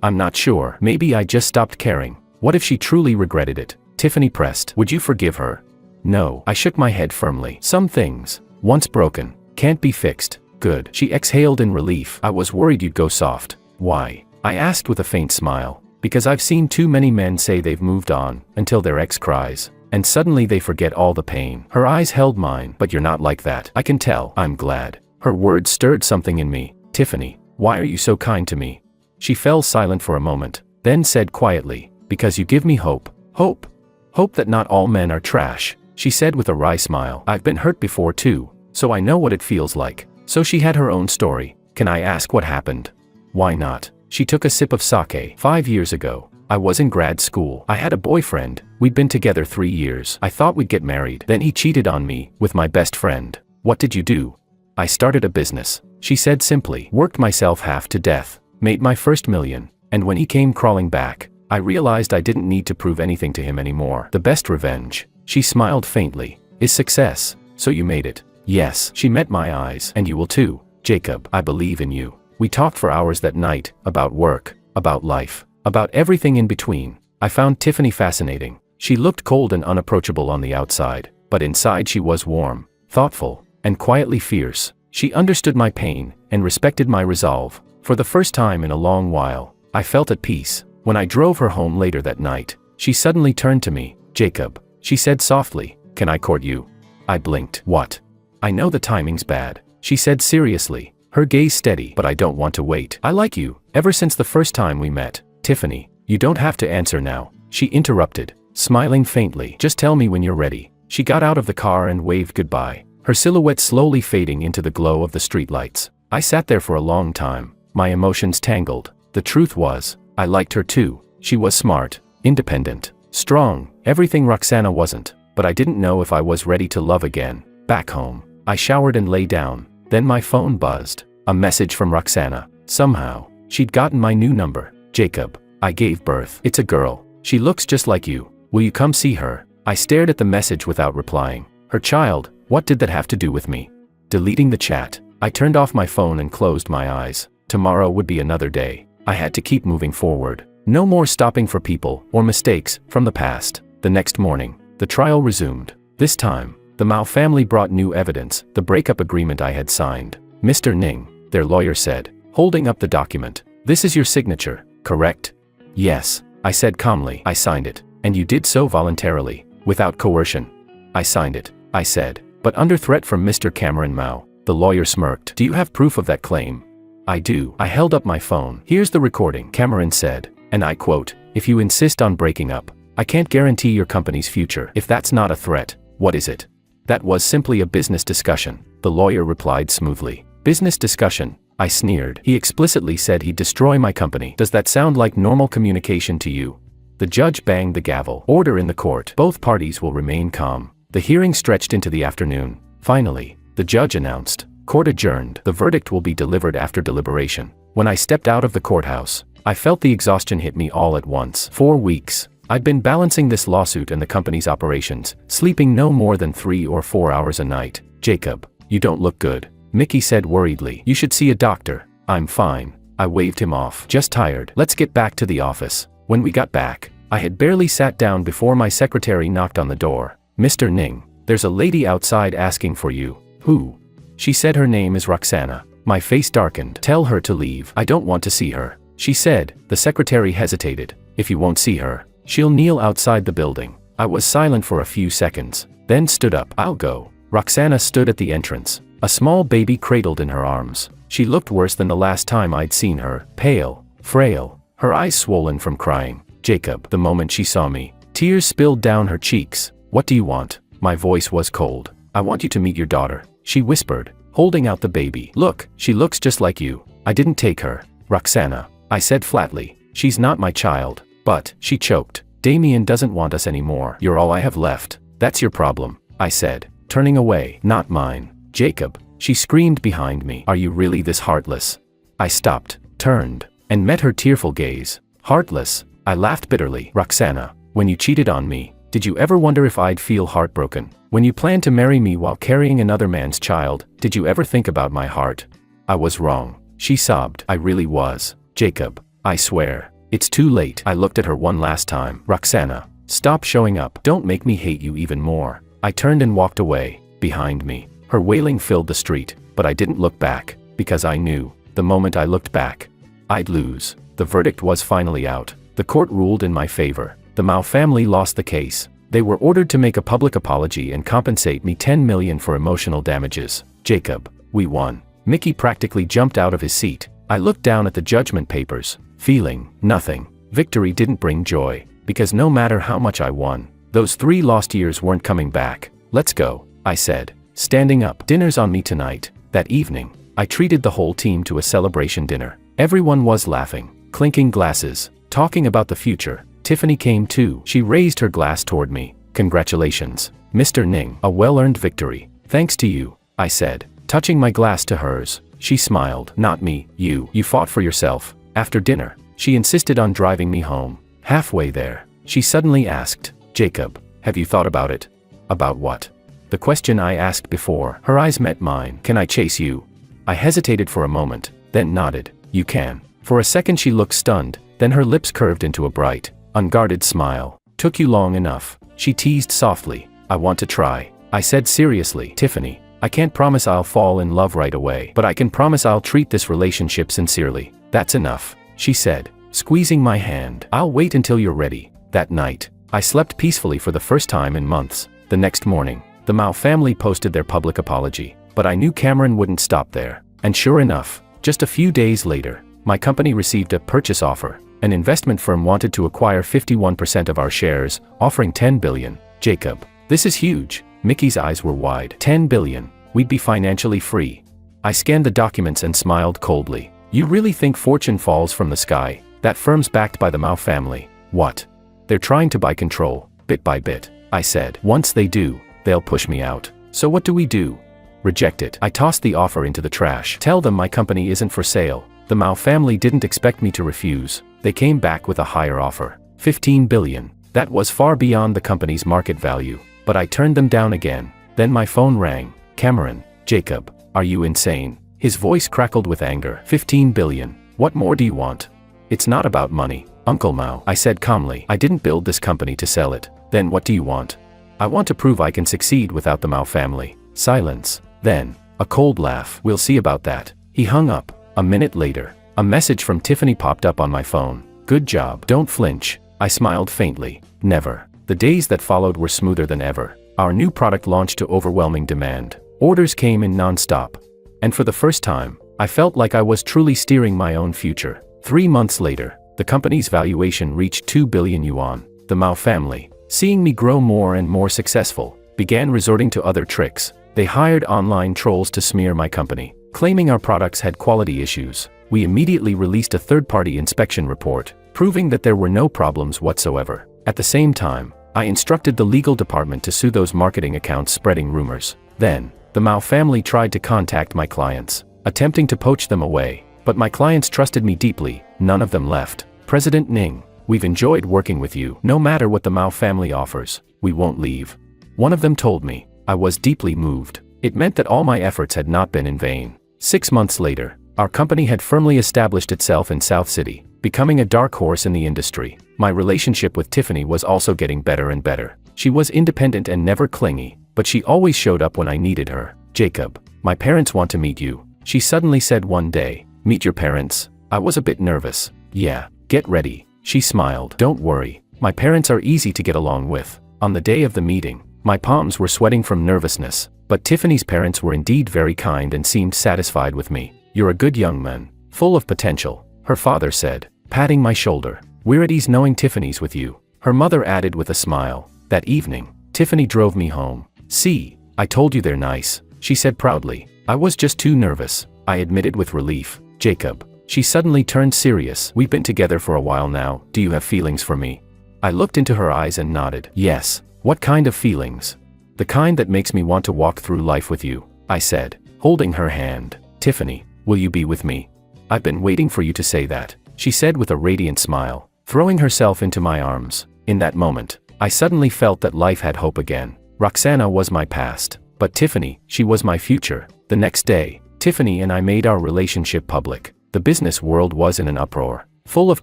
I'm not sure. Maybe I just stopped caring. What if she truly regretted it? Tiffany pressed. Would you forgive her? No. I shook my head firmly. Some things, once broken, can't be fixed. good." She exhaled in relief. "I was worried you'd go soft." "Why?" I asked with a faint smile. "Because I've seen too many men say they've moved on, until their ex cries, and suddenly they forget all the pain." Her eyes held mine. "But you're not like that. I can tell." "I'm glad." Her words stirred something in me. "Tiffany, why are you so kind to me?" She fell silent for a moment, then said quietly, "Because you give me hope." "Hope? Hope that not all men are trash," she said with a wry smile. "I've been hurt before too, so I know what it feels like." So she had her own story. "Can I ask what happened?" "Why not?" She took a sip of sake. 5 years ago, I was in grad school. I had a boyfriend. We'd been together 3 years. I thought we'd get married. Then he cheated on me with my best friend. "What did you do?" "I started a business," she said simply. "Worked myself half to death. Made my first million. And when he came crawling back, I realized I didn't need to prove anything to him anymore. The best revenge," she smiled faintly, "is success." "So you made it?" "Yes." She met my eyes. "And you will too, Jacob. I believe in you." We talked for hours that night, about work, about life, about everything in between. I found Tiffany fascinating. She looked cold and unapproachable on the outside, but inside she was warm, thoughtful, and quietly fierce. She understood my pain, and respected my resolve. For the first time in a long while, I felt at peace. When I drove her home later that night, she suddenly turned to me. "Jacob," she said softly, "can I court you?" I blinked. "What?" "I know the timing's bad," she said seriously, her gaze steady, "but I don't want to wait. I like you, ever since the first time we met." "Tiffany, you don't have to answer now," she interrupted, smiling faintly. "Just tell me when you're ready." She got out of the car and waved goodbye, her silhouette slowly fading into the glow of the streetlights. I sat there for a long time, my emotions tangled. The truth was, I liked her too. She was smart, independent, strong, everything Roxana wasn't, but I didn't know if I was ready to love again. Back home, I showered and lay down. Then my phone buzzed. A message from Roxana. Somehow, she'd gotten my new number. "Jacob, I gave birth. It's a girl. She looks just like you. Will you come see her?" I stared at the message without replying. Her child, what did that have to do with me? Deleting the chat, I turned off my phone and closed my eyes. Tomorrow would be another day. I had to keep moving forward. No more stopping for people or mistakes from the past. The next morning, the trial resumed. This time, the Mao family brought new evidence, the breakup agreement I had signed. "Mr. Ning," their lawyer said, holding up the document, "this is your signature, correct?" "Yes," I said calmly. "I signed it, and you did so voluntarily, without coercion." "I signed it," I said, "but under threat from Mr. Cameron Mao." The lawyer smirked. "Do you have proof of that claim?" "I do." I held up my phone. "Here's the recording," Cameron said, and I quote, "If you insist on breaking up, I can't guarantee your company's future." "If that's not a threat, what is it?" "That was simply a business discussion," the lawyer replied smoothly. "Business discussion?" I sneered. "He explicitly said he'd destroy my company. Does that sound like normal communication to you?" The judge banged the gavel. "Order in the court. Both parties will remain calm." The hearing stretched into the afternoon. Finally, the judge announced, "Court adjourned. The verdict will be delivered after deliberation." When I stepped out of the courthouse, I felt the exhaustion hit me all at once. 4 weeks. I'd been balancing this lawsuit and the company's operations, sleeping no more than 3 or 4 hours a night. "Jacob, you don't look good," Mickey said worriedly. "You should see a doctor." "I'm fine." I waved him off. "Just tired. Let's get back to the office." When we got back, I had barely sat down before my secretary knocked on the door. "Mr. Ning, there's a lady outside asking for you." "Who?" She said her name is Roxana. My face darkened. "Tell her to leave. I don't want to see her," she said. The secretary hesitated. "If you won't see her, she'll kneel outside the building." I was silent for a few seconds, then stood up. "I'll go." Roxana stood at the entrance, a small baby cradled in her arms. She looked worse than the last time I'd seen her, pale, frail, her eyes swollen from crying. "Jacob." The moment she saw me, tears spilled down her cheeks. "What do you want?" My voice was cold. "I want you to meet your daughter," she whispered, holding out the baby. "Look, she looks just like you." "I didn't take her." "Roxana," I said flatly, "she's not my child." "But," she choked, "Damien doesn't want us anymore. You're all I have left." "That's your problem," I said, turning away. "Not mine." "Jacob," she screamed behind me. "Are you really this heartless?" I stopped, turned, and met her tearful gaze. "Heartless?" I laughed bitterly. "Roxana, when you cheated on me, did you ever wonder if I'd feel heartbroken? When you planned to marry me while carrying another man's child, did you ever think about my heart?" "I was wrong," she sobbed. "I really was. Jacob, I swear. It's too late." I looked at her one last time. "Roxana, stop showing up. Don't make me hate you even more." I turned and walked away. Behind me, her wailing filled the street, but I didn't look back. because I knew, the moment I looked back, I'd lose. The verdict was finally out. The court ruled in my favor. The Mao family lost the case. They were ordered to make a public apology and compensate me 10 million for emotional damages. Jacob, we won. Mickey practically jumped out of his seat. I looked down at the judgment papers, feeling nothing. Victory didn't bring joy, because no matter how much I won, those 3 lost years weren't coming back. Let's go, I said, standing up. Dinner's on me tonight. That evening, I treated the whole team to a celebration dinner. Everyone was laughing, clinking glasses, talking about the future. Tiffany came too. She raised her glass toward me. Congratulations, Mr. Ning. A well-earned victory. Thanks to you, I said, touching my glass to hers. She smiled. Not me, you. You fought for yourself. After dinner, she insisted on driving me home. Halfway there, she suddenly asked, Jacob, have you thought about it? About what? The question I asked before. Her eyes met mine. Can I chase you? I hesitated for a moment, then nodded. You can. For a second she looked stunned, then her lips curved into a bright, unguarded smile. Took you long enough, she teased softly. I want to try, I said seriously. Tiffany, I can't promise I'll fall in love right away, but I can promise I'll treat this relationship sincerely. That's enough, she said, squeezing my hand. I'll wait until you're ready. That night, I slept peacefully for the first time in months. The next morning, the Mao family posted their public apology, but I knew Cameron wouldn't stop there. And sure enough, just a few days later, my company received a purchase offer. An investment firm wanted to acquire 51% of our shares, offering 10 billion. Jacob, this is huge. Mickey's eyes were wide. 10 billion. We'd be financially free. I scanned the documents and smiled coldly. You really think fortune falls from the sky? That firm's backed by the Mao family. What? They're trying to buy control, bit by bit, I said. Once they do, they'll push me out. So what do? Reject it. I tossed the offer into the trash. Tell them my company isn't for sale. The Mao family didn't expect me to refuse. They came back with a higher offer. 15 billion. That was far beyond the company's market value, but I turned them down again. Then my phone rang. Cameron, Jacob, are you insane? His voice crackled with anger. 15 billion. What more do you want? It's not about money, Uncle Mao, I said calmly. I didn't build this company to sell it. Then what do you want? I want to prove I can succeed without the Mao family. Silence. Then, a cold laugh. We'll see about that. He hung up. A minute later, a message from Tiffany popped up on my phone. Good job. Don't flinch. I smiled faintly. Never. The days that followed were smoother than ever. Our new product launched to overwhelming demand. Orders came in non-stop. And for the first time, I felt like I was truly steering my own future. 3 months later, the company's valuation reached 2 billion yuan. The Mao family, seeing me grow more and more successful, began resorting to other tricks. They hired online trolls to smear my company, claiming our products had quality issues. We immediately released a third-party inspection report, proving that there were no problems whatsoever. At the same time, I instructed the legal department to sue those marketing accounts spreading rumors. Then, the Mao family tried to contact my clients, attempting to poach them away, but my clients trusted me deeply. None of them left. President Ning, we've enjoyed working with you. No matter what the Mao family offers, we won't leave. One of them told me. I was deeply moved. It meant that all my efforts had not been in vain. 6 months later, our company had firmly established itself in South City, becoming a dark horse in the industry. My relationship with Tiffany was also getting better and better. She was independent and never clingy, but she always showed up when I needed her. Jacob, my parents want to meet you, she suddenly said one day. Meet your parents? I was a bit nervous. Yeah, get ready. She smiled. Don't worry, my parents are easy to get along with. On the day of the meeting, my palms were sweating from nervousness, but Tiffany's parents were indeed very kind and seemed satisfied with me. You're a good young man, full of potential, her father said, patting my shoulder. We're at ease knowing Tiffany's with you, her mother added with a smile. That evening, Tiffany drove me home. See, I told you they're nice, she said proudly. I was just too nervous, I admitted with relief. Jacob, she suddenly turned serious. We've been together for a while now. Do you have feelings for me? I looked into her eyes and nodded. Yes. What kind of feelings? The kind that makes me want to walk through life with you, I said, holding her hand. Tiffany, will you be with me? I've been waiting for you to say that, she said with a radiant smile, throwing herself into my arms. In that moment, I suddenly felt that life had hope again. Roxana was my past, but Tiffany, she was my future. The next day, Tiffany and I made our relationship public. The business world was in an uproar, full of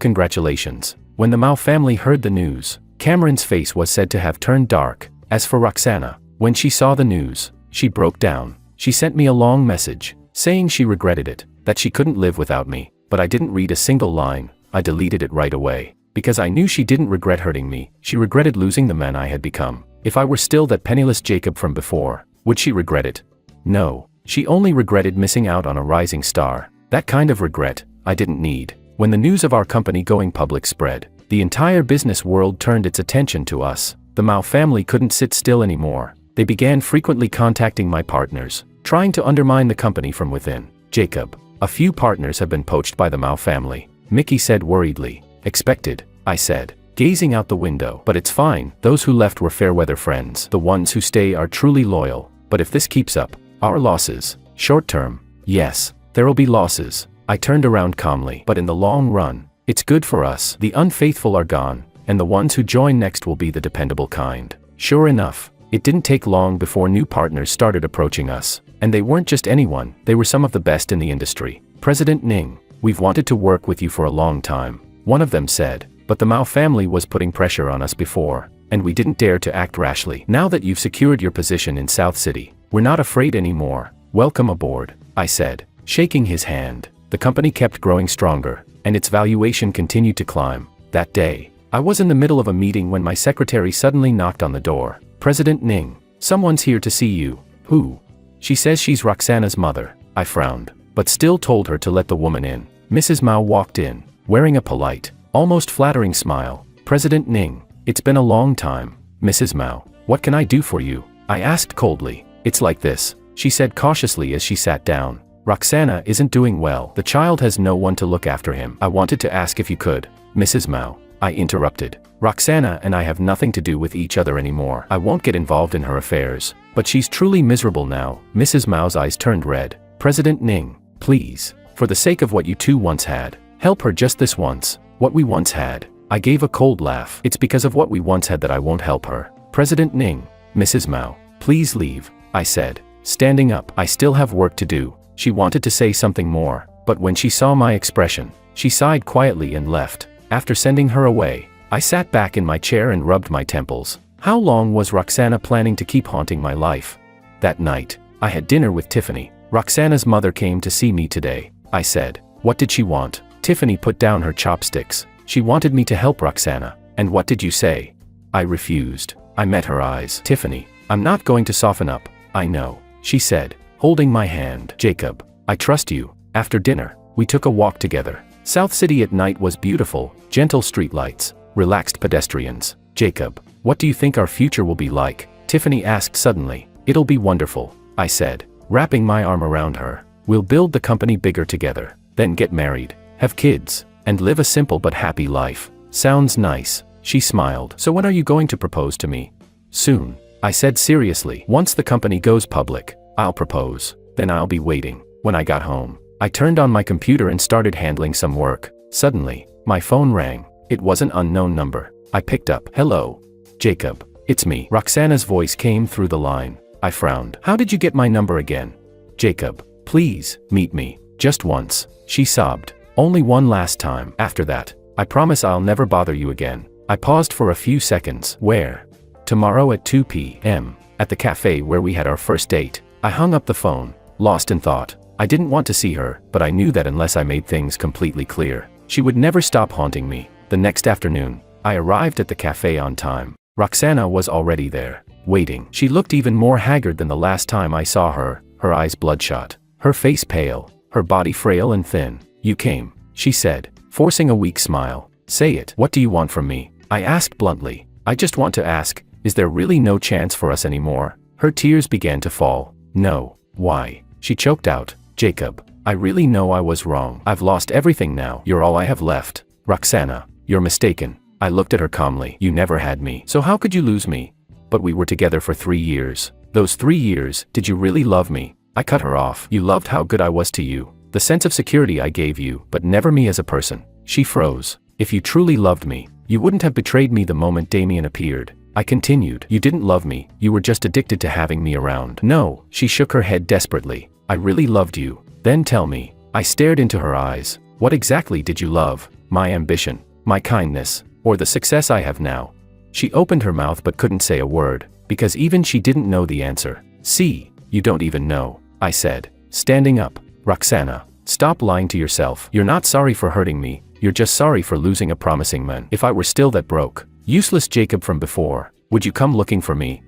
congratulations. When the Mao family heard the news, Cameron's face was said to have turned dark. As for Roxana, when she saw the news, she broke down. She sent me a long message, saying she regretted it, that she couldn't live without me, but I didn't read a single line. I deleted it right away. Because I knew she didn't regret hurting me, she regretted losing the man I had become. If I were still that penniless Jacob from before, would she regret it? No. She only regretted missing out on a rising star. That kind of regret, I didn't need. When the news of our company going public spread, the entire business world turned its attention to us. The Mao family couldn't sit still anymore. They began frequently contacting my partners, trying to undermine the company from within. Jacob, a few partners have been poached by the Mao family, Mickey said worriedly. Expected, I said, gazing out the window. But it's fine, those who left were fair-weather friends. The ones who stay are truly loyal. But if this keeps up, our losses, short-term, yes, there'll be losses. I turned around calmly. But in the long run, it's good for us. The unfaithful are gone, and the ones who join next will be the dependable kind. Sure enough, it didn't take long before new partners started approaching us. And they weren't just anyone, they were some of the best in the industry. President Ning, we've wanted to work with you for a long time, one of them said. But the Mao family was putting pressure on us before, and we didn't dare to act rashly. Now that you've secured your position in South City, we're not afraid anymore. Welcome aboard, I said, shaking his hand. The company kept growing stronger, and its valuation continued to climb. That day, I was in the middle of a meeting when my secretary suddenly knocked on the door. President Ning, someone's here to see you. Who? She says she's Roxana's mother. I frowned, but still told her to let the woman in. Mrs. Mao walked in, wearing a polite, almost flattering smile. President Ning, it's been a long time. Mrs. Mao, what can I do for you? I asked coldly. It's like this, she said cautiously as she sat down. Roxana isn't doing well. The child has no one to look after him. I wanted to ask if you could. Mrs. Mao, I interrupted. Roxana and I have nothing to do with each other anymore. I won't get involved in her affairs. But she's truly miserable now. Mrs. Mao's eyes turned red. President Ning, please, for the sake of what you two once had, help her just this once. What we once had. I gave a cold laugh. It's because of what we once had that I won't help her. President Ning, Mrs. Mao, please leave, I said, standing up. I still have work to do. She wanted to say something more, but when she saw my expression, she sighed quietly and left. After sending her away, I sat back in my chair and rubbed my temples. How long was Roxana planning to keep haunting my life? That night, I had dinner with Tiffany. Roxana's mother came to see me today, I said. What did she want? Tiffany put down her chopsticks. She wanted me to help Roxana. And what did you say? I refused. I met her eyes. Tiffany, I'm not going to soften up. I know, she said, holding my hand. Jacob, I trust you. After dinner, we took a walk together. South City at night was beautiful, gentle streetlights, relaxed pedestrians. Jacob, what do you think our future will be like? Tiffany asked suddenly. It'll be wonderful, I said, wrapping my arm around her. We'll build the company bigger together, then get married, have kids, and live a simple but happy life. Sounds nice, she smiled. So when are you going to propose to me? Soon, I said seriously. Once the company goes public, I'll propose. Then I'll be waiting. When I got home, I turned on my computer and started handling some work. Suddenly, my phone rang. It was an unknown number. I picked up. Hello. Jacob, it's me. Roxana's voice came through the line. I frowned. How did you get my number again? Jacob, please, meet me. Just once, she sobbed. Only one last time. After that, I promise I'll never bother you again. I paused for a few seconds. Where? Tomorrow at 2 p.m. at the cafe where we had our first date. I hung up the phone, lost in thought. I didn't want to see her, but I knew that unless I made things completely clear, she would never stop haunting me. The next afternoon, I arrived at the cafe on time. Roxana was already there, waiting. She looked even more haggard than the last time I saw her, her eyes bloodshot, her face pale, her body frail and thin. You came, she said, forcing a weak smile. Say it. What do you want from me? I asked bluntly. I just want to ask, is there really no chance for us anymore? Her tears began to fall. No. Why? She choked out. Jacob, I really know I was wrong. I've lost everything now. You're all I have left. Roxana, you're mistaken. I looked at her calmly. You never had me. So how could you lose me? But we were together for 3 years. Those 3 years, did you really love me? I cut her off. You loved how good I was to you. The sense of security I gave you, but never me as a person. She froze. If you truly loved me, you wouldn't have betrayed me the moment Damien appeared. I continued. You didn't love me, you were just addicted to having me around. No, she shook her head desperately. I really loved you. Then tell me. I stared into her eyes. What exactly did you love? My ambition, my kindness, or the success I have now? She opened her mouth but couldn't say a word, because even she didn't know the answer. See, you don't even know, I said. standing up. Roxana, stop lying to yourself. You're not sorry for hurting me, you're just sorry for losing a promising man. If I were still that broke, useless Jacob from before, would you come looking for me?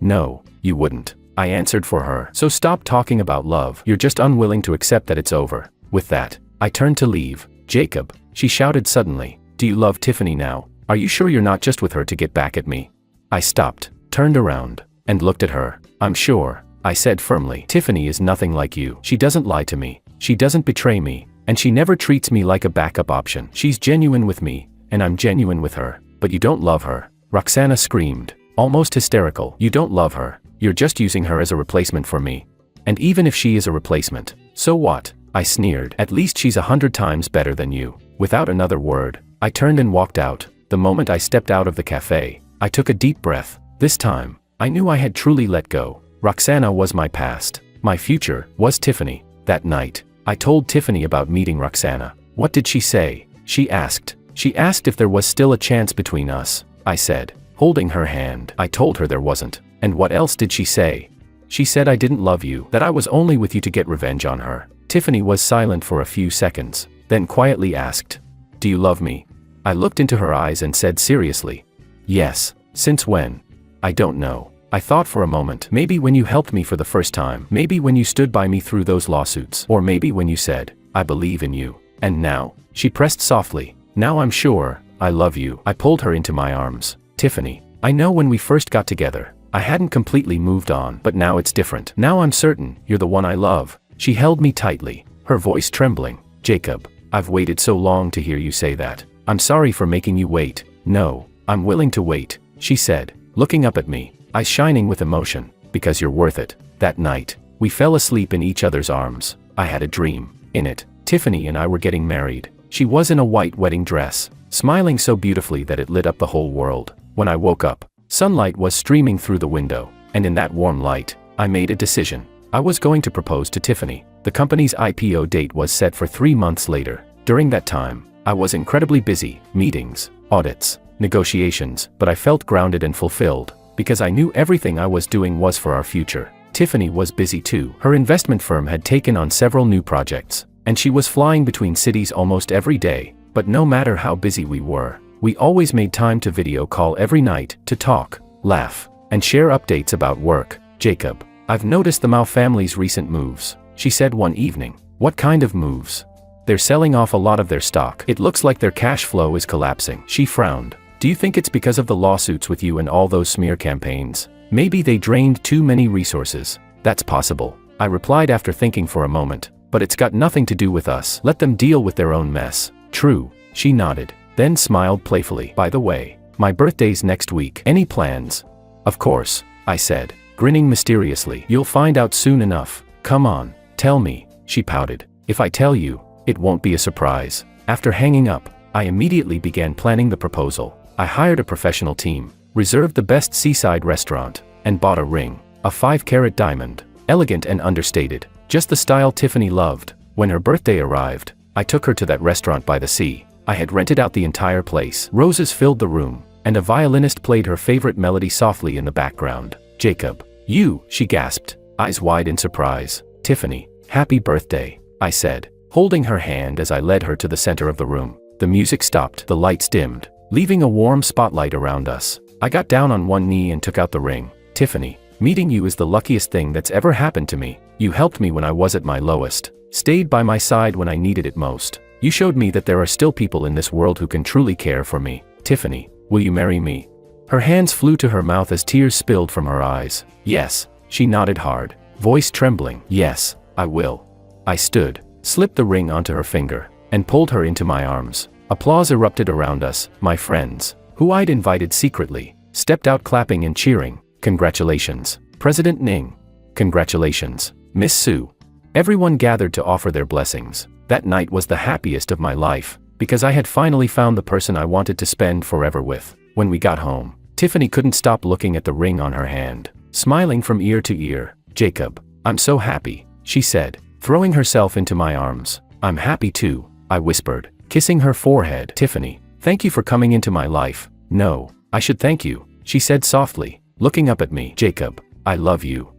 No, you wouldn't. I answered for her. So stop talking about love. You're just unwilling to accept that it's over. With that, I turned to leave. Jacob, she shouted suddenly, do you love Tiffany now? Are you sure you're not just with her to get back at me? I stopped, turned around, and looked at her. I'm sure, I said firmly. Tiffany is nothing like you. She doesn't lie to me. She doesn't betray me. And she never treats me like a backup option. She's genuine with me, and I'm genuine with her. But you don't love her. Roxana screamed, almost hysterical. You don't love her. You're just using her as a replacement for me. And even if she is a replacement, so what? I sneered. At least she's 100 times better than you. Without another word, I turned and walked out. The moment I stepped out of the cafe, I took a deep breath. This time, I knew I had truly let go. Roxana was my past. My future was Tiffany. That night, I told Tiffany about meeting Roxana. What did she say? She asked. She asked if there was still a chance between us. I said, holding her hand. I told her there wasn't. And what else did she say? She said I didn't love you, that I was only with you to get revenge on her. Tiffany was silent for a few seconds, then quietly asked, do you love me? I looked into her eyes and said seriously, yes. Since when? I don't know. I thought for a moment, maybe when you helped me for the first time, maybe when you stood by me through those lawsuits, or maybe when you said, I believe in you. And now, she pressed softly, now I'm sure, I love you. I pulled her into my arms. Tiffany, I know when we first got together, I hadn't completely moved on, but now it's different. Now I'm certain, you're the one I love. She held me tightly, her voice trembling. Jacob, I've waited so long to hear you say that. I'm sorry for making you wait. No, I'm willing to wait, she said, looking up at me, eyes shining with emotion, because you're worth it. That night, we fell asleep in each other's arms. I had a dream. In it, Tiffany and I were getting married. She was in a white wedding dress, smiling so beautifully that it lit up the whole world. When I woke up, sunlight was streaming through the window, and in that warm light, I made a decision. I was going to propose to Tiffany. The company's IPO date was set for 3 months later. During that time, I was incredibly busy, meetings, audits, negotiations, but I felt grounded and fulfilled, because I knew everything I was doing was for our future. Tiffany was busy too. Her investment firm had taken on several new projects, and she was flying between cities almost every day. But no matter how busy we were, we always made time to video call every night, to talk, laugh, and share updates about work. Jacob, I've noticed the Mao family's recent moves, she said one evening. What kind of moves? They're selling off a lot of their stock. It looks like their cash flow is collapsing. She frowned. Do you think it's because of the lawsuits with you and all those smear campaigns? Maybe they drained too many resources. That's possible, I replied after thinking for a moment. But it's got nothing to do with us. Let them deal with their own mess. True, she nodded, then smiled playfully. By the way, my birthday's next week. Any plans? Of course, I said, grinning mysteriously. You'll find out soon enough. Come on, tell me, she pouted. If I tell you, it won't be a surprise. After hanging up, I immediately began planning the proposal. I hired a professional team, reserved the best seaside restaurant, and bought a ring, a 5-carat diamond, elegant and understated, just the style Tiffany loved. When her birthday arrived, I took her to that restaurant by the sea. I had rented out the entire place. Roses filled the room, and a violinist played her favorite melody softly in the background. Jacob, you, she gasped, eyes wide in surprise. Tiffany, happy birthday, I said, holding her hand as I led her to the center of the room. The music stopped, the lights dimmed, leaving a warm spotlight around us. I got down on one knee and took out the ring. Tiffany, meeting you is the luckiest thing that's ever happened to me. You helped me when I was at my lowest, stayed by my side when I needed it most. You showed me that there are still people in this world who can truly care for me. Tiffany, will you marry me? Her hands flew to her mouth as tears spilled from her eyes. Yes, she nodded hard, voice trembling. Yes, I will. I stood, slipped the ring onto her finger, and pulled her into my arms. Applause erupted around us. My friends, who I'd invited secretly, stepped out clapping and cheering. Congratulations, President Ning. Congratulations, Miss Su. Everyone gathered to offer their blessings. That night was the happiest of my life, because I had finally found the person I wanted to spend forever with. When we got home, Tiffany couldn't stop looking at the ring on her hand, smiling from ear to ear. Jacob, I'm so happy, she said, throwing herself into my arms. I'm happy too, I whispered, kissing her forehead. Tiffany, thank you for coming into my life. No, I should thank you, she said softly, looking up at me. Jacob, I love you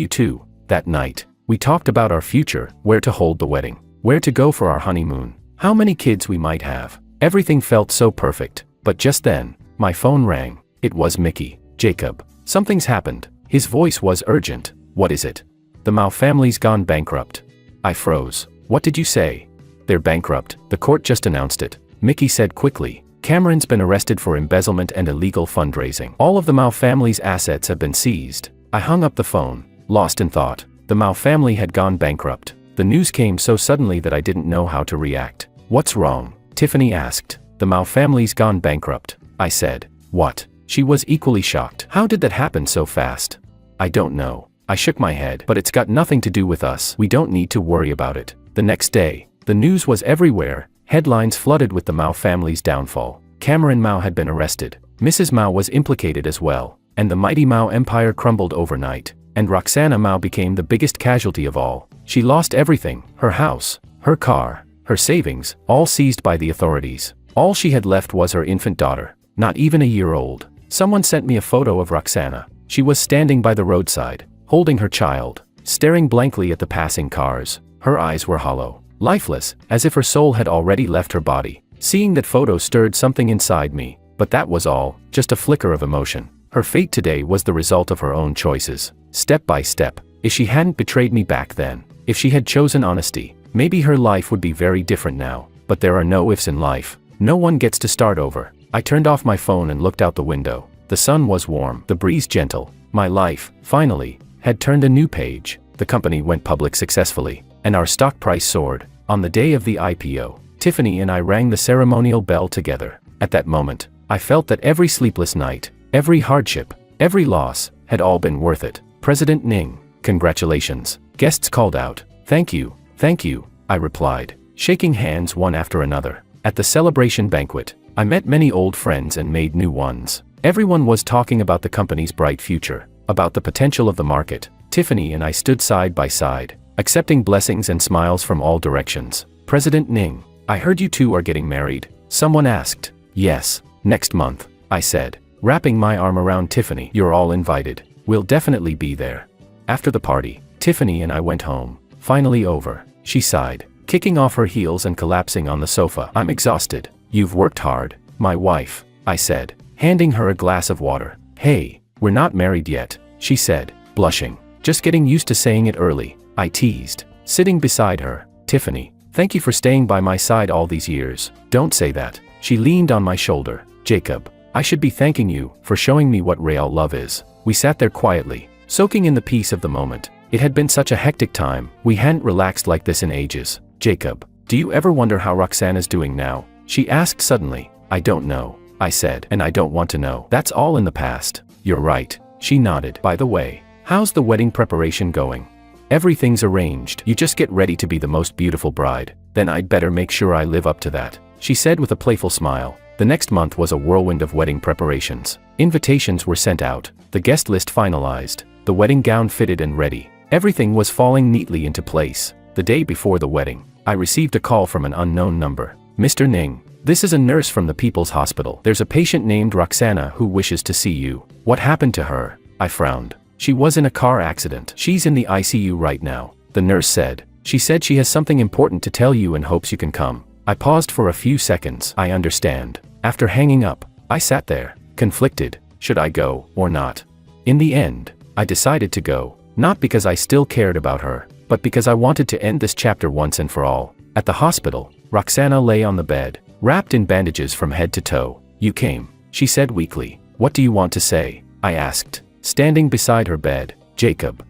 too. That night, We talked about our future, where to hold the wedding, where to go for our honeymoon, how many kids we might have. Everything felt so perfect, but just then, my phone rang. It was Mickey. Jacob. Something's happened. His voice was urgent. What is it? The Mao family's gone bankrupt. I froze. What did you say? They're bankrupt. The court just announced it. Mickey said quickly. Cameron's been arrested for embezzlement and illegal fundraising. All of the Mao family's assets have been seized. I hung up the phone, lost in thought. The Mao family had gone bankrupt. The news came so suddenly that I didn't know how to react. What's wrong? Tiffany asked. The Mao family's gone bankrupt. I said. What? She was equally shocked. How did that happen so fast? I don't know. I shook my head. But it's got nothing to do with us. We don't need to worry about it. The next day, the news was everywhere. Headlines flooded with the Mao family's downfall. Cameron Mao had been arrested. Mrs. Mao was implicated as well. And the mighty Mao empire crumbled overnight. And Roxana Mao became the biggest casualty of all. She lost everything. Her house, her car, her savings, all seized by the authorities. All she had left was her infant daughter, not even a year old. Someone sent me a photo of Roxana. She was standing by the roadside, holding her child, staring blankly at the passing cars. Her eyes were hollow, lifeless, as if her soul had already left her body. Seeing that photo stirred something inside me, but that was all, just a flicker of emotion. Her fate today was the result of her own choices, step by step. If she hadn't betrayed me back then, if she had chosen honesty, maybe her life would be very different now. But there are no ifs in life. No one gets to start over. I turned off my phone and looked out the window. The sun was warm, the breeze gentle. My life, finally, had turned a new page. The company went public successfully, and our stock price soared. On the day of the IPO, Tiffany and I rang the ceremonial bell together. At that moment, I felt that every sleepless night, every hardship, every loss, had all been worth it. President Ning, congratulations. Guests called out. Thank you, I replied, shaking hands one after another. At the celebration banquet, I met many old friends and made new ones. Everyone was talking about the company's bright future, about the potential of the market. Tiffany and I stood side by side, accepting blessings and smiles from all directions. President Ning, I heard you two are getting married. Someone asked. Yes, next month, I said, wrapping my arm around Tiffany. You're all invited. We'll definitely be there. After the party, Tiffany and I went home. Finally over, she sighed, kicking off her heels and collapsing on the sofa. I'm exhausted. You've worked hard, my wife, I said, handing her a glass of water. Hey, we're not married yet, she said, blushing. Just getting used to saying it early, I teased, sitting beside her. Tiffany, thank you for staying by my side all these years. Don't say that. She leaned on my shoulder. Jacob, I should be thanking you for showing me what real love is. We sat there quietly, soaking in the peace of the moment. It had been such a hectic time. We hadn't relaxed like this in ages. Jacob, do you ever wonder how Roxana's doing now? She asked suddenly. I don't know, I said, and I don't want to know. That's all in the past. You're right, she nodded. By the way, how's the wedding preparation going? Everything's arranged. You just get ready to be the most beautiful bride. Then I'd better make sure I live up to that, she said with a playful smile. The next month was a whirlwind of wedding preparations. Invitations were sent out, the guest list finalized, the wedding gown fitted and ready. Everything was falling neatly into place. The day before the wedding, I received a call from an unknown number. Mr. Ning, this is a nurse from the People's Hospital. There's a patient named Roxana who wishes to see you. What happened to her? I frowned. She was in a car accident. She's in the ICU right now, the nurse said. She said she has something important to tell you and hopes you can come. I paused for a few seconds. I understand. After hanging up, I sat there, conflicted. Should I go or not? In the end, I decided to go, not because I still cared about her, but because I wanted to end this chapter once and for all. At the hospital, Roxana lay on the bed, wrapped in bandages from head to toe. You came, she said weakly. What do you want to say? I asked, standing beside her bed. Jacob,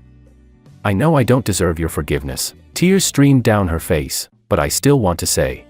I know I don't deserve your forgiveness. Tears streamed down her face, but I still want to say.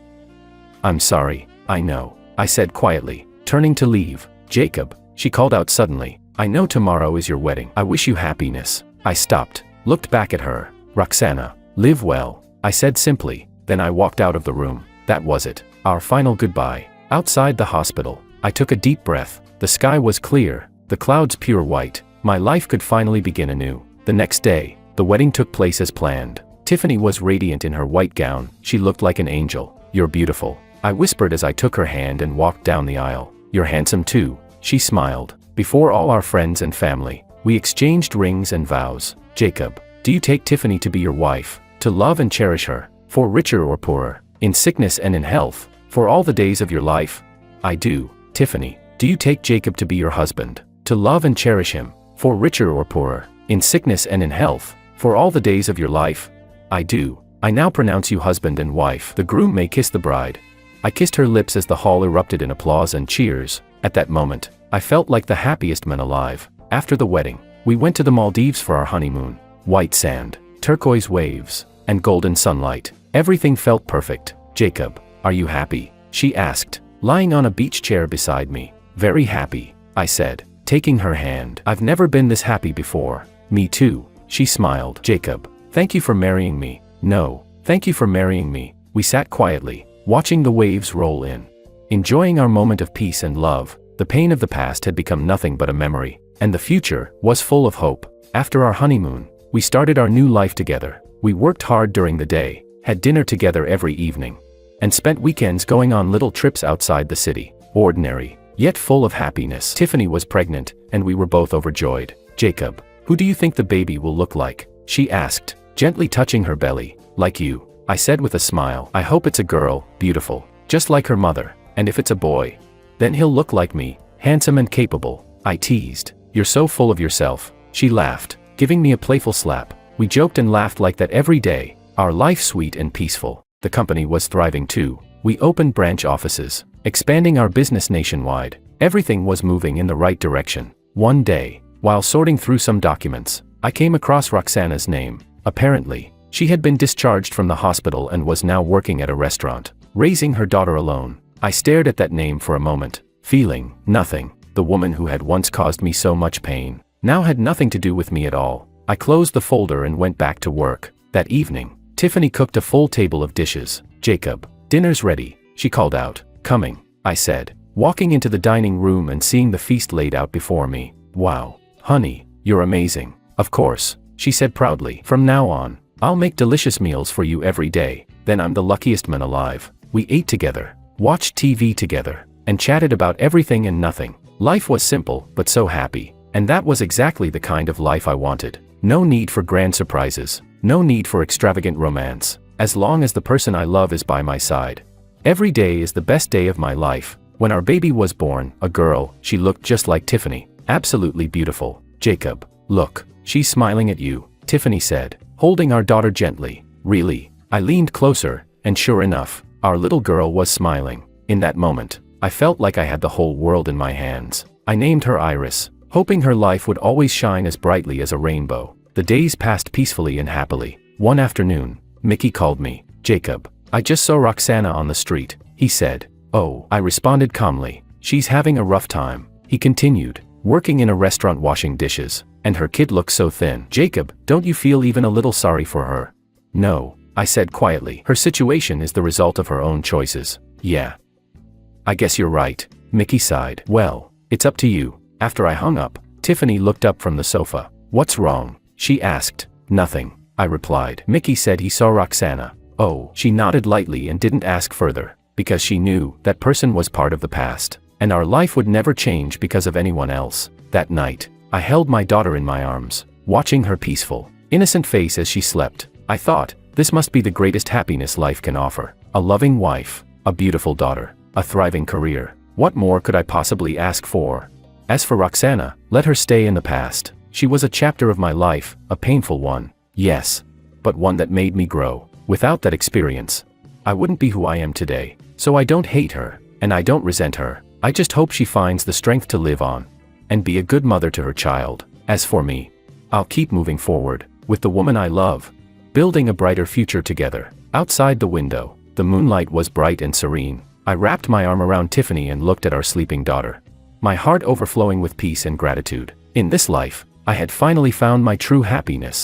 I'm sorry, I know, I said quietly, turning to leave. Jacob, she called out suddenly, I know tomorrow is your wedding. I wish you happiness. I stopped, looked back at her. Roxana, live well, I said simply. Then I walked out of the room. That was it, our final goodbye. Outside the hospital, I took a deep breath. The sky was clear, the clouds pure white. My life could finally begin anew. The next day, the wedding took place as planned. Tiffany was radiant in her white gown. She looked like an angel. You're beautiful, I whispered as I took her hand and walked down the aisle. You're handsome too, she smiled. Before all our friends and family, we exchanged rings and vows. Jacob, Do you take Tiffany to be your wife, to love and cherish her, for richer or poorer, in sickness and in health, for all the days of your life? I do, Tiffany. Do you take Jacob to be your husband, to love and cherish him, for richer or poorer, in sickness and in health, for all the days of your life? I do. I now pronounce you husband and wife. The groom may kiss the bride. I kissed her lips as the hall erupted in applause and cheers. At that moment, I felt like the happiest man alive. After the wedding, we went to the Maldives for our honeymoon. White sand, turquoise waves, and golden sunlight. Everything felt perfect. Jacob, are you happy? She asked, lying on a beach chair beside me. Very happy, I said, taking her hand. I've never been this happy before. Me too, she smiled. Jacob, thank you for marrying me. No, thank you for marrying me. We sat quietly, watching the waves roll in, enjoying our moment of peace and love. The pain of the past had become nothing but a memory, and the future was full of hope. After our honeymoon, we started our new life together. We worked hard during the day, had dinner together every evening, and spent weekends going on little trips outside the city. Ordinary, yet full of happiness. Tiffany was pregnant, and we were both overjoyed. Jacob, who do you think the baby will look like? She asked, gently touching her belly. Like you, I said with a smile. I hope it's a girl, beautiful, just like her mother, and if it's a boy, then he'll look like me, handsome and capable. I teased. You're so full of yourself. She laughed, giving me a playful slap. We joked and laughed like that every day, our life sweet and peaceful. The company was thriving too. We opened branch offices, expanding our business nationwide. Everything was moving in the right direction. One day, while sorting through some documents, I came across Roxana's name. Apparently, she had been discharged from the hospital and was now working at a restaurant, raising her daughter alone. I stared at that name for a moment, feeling nothing. The woman who had once caused me so much pain now had nothing to do with me at all. I closed the folder and went back to work. That evening, Tiffany cooked a full table of dishes. Jacob, dinner's ready, she called out. Coming, I said, walking into the dining room and seeing the feast laid out before me. Wow, honey, you're amazing. Of course, she said proudly. From now on, I'll make delicious meals for you every day. Then I'm the luckiest man alive. We ate together, watched TV together, and chatted about everything and nothing. Life was simple, but so happy. And that was exactly the kind of life I wanted. No need for grand surprises, no need for extravagant romance, as long as the person I love is by my side. Every day is the best day of my life. When our baby was born, a girl, she looked just like Tiffany, absolutely beautiful. Jacob, look, she's smiling at you, Tiffany said, holding our daughter gently. Really? I leaned closer, and sure enough, our little girl was smiling. In that moment, I felt like I had the whole world in my hands. I named her Iris, hoping her life would always shine as brightly as a rainbow. The days passed peacefully and happily. One afternoon, Mickey called me. Jacob, I just saw Roxana on the street, he said. Oh, I responded calmly. She's having a rough time, he continued, working in a restaurant washing dishes, and her kid looks so thin. Jacob, don't you feel even a little sorry for her? No, I said quietly. Her situation is the result of her own choices. Yeah. I guess you're right, Mickey sighed. Well, it's up to you. After I hung up, Tiffany looked up from the sofa. What's wrong? She asked. Nothing, I replied. Mickey said he saw Roxana. Oh, she nodded lightly and didn't ask further, because she knew that person was part of the past, and our life would never change because of anyone else. That night, I held my daughter in my arms, watching her peaceful, innocent face as she slept. I thought, this must be the greatest happiness life can offer. A loving wife, a beautiful daughter, a thriving career. What more could I possibly ask for? As for Roxana, let her stay in the past. She was a chapter of my life, a painful one, yes, but one that made me grow. Without that experience, I wouldn't be who I am today. So I don't hate her, and I don't resent her. I just hope she finds the strength to live on, and be a good mother to her child. As for me, I'll keep moving forward, with the woman I love, building a brighter future together. Outside the window, the moonlight was bright and serene. I wrapped my arm around Tiffany and looked at our sleeping daughter, my heart overflowing with peace and gratitude. In this life, I had finally found my true happiness.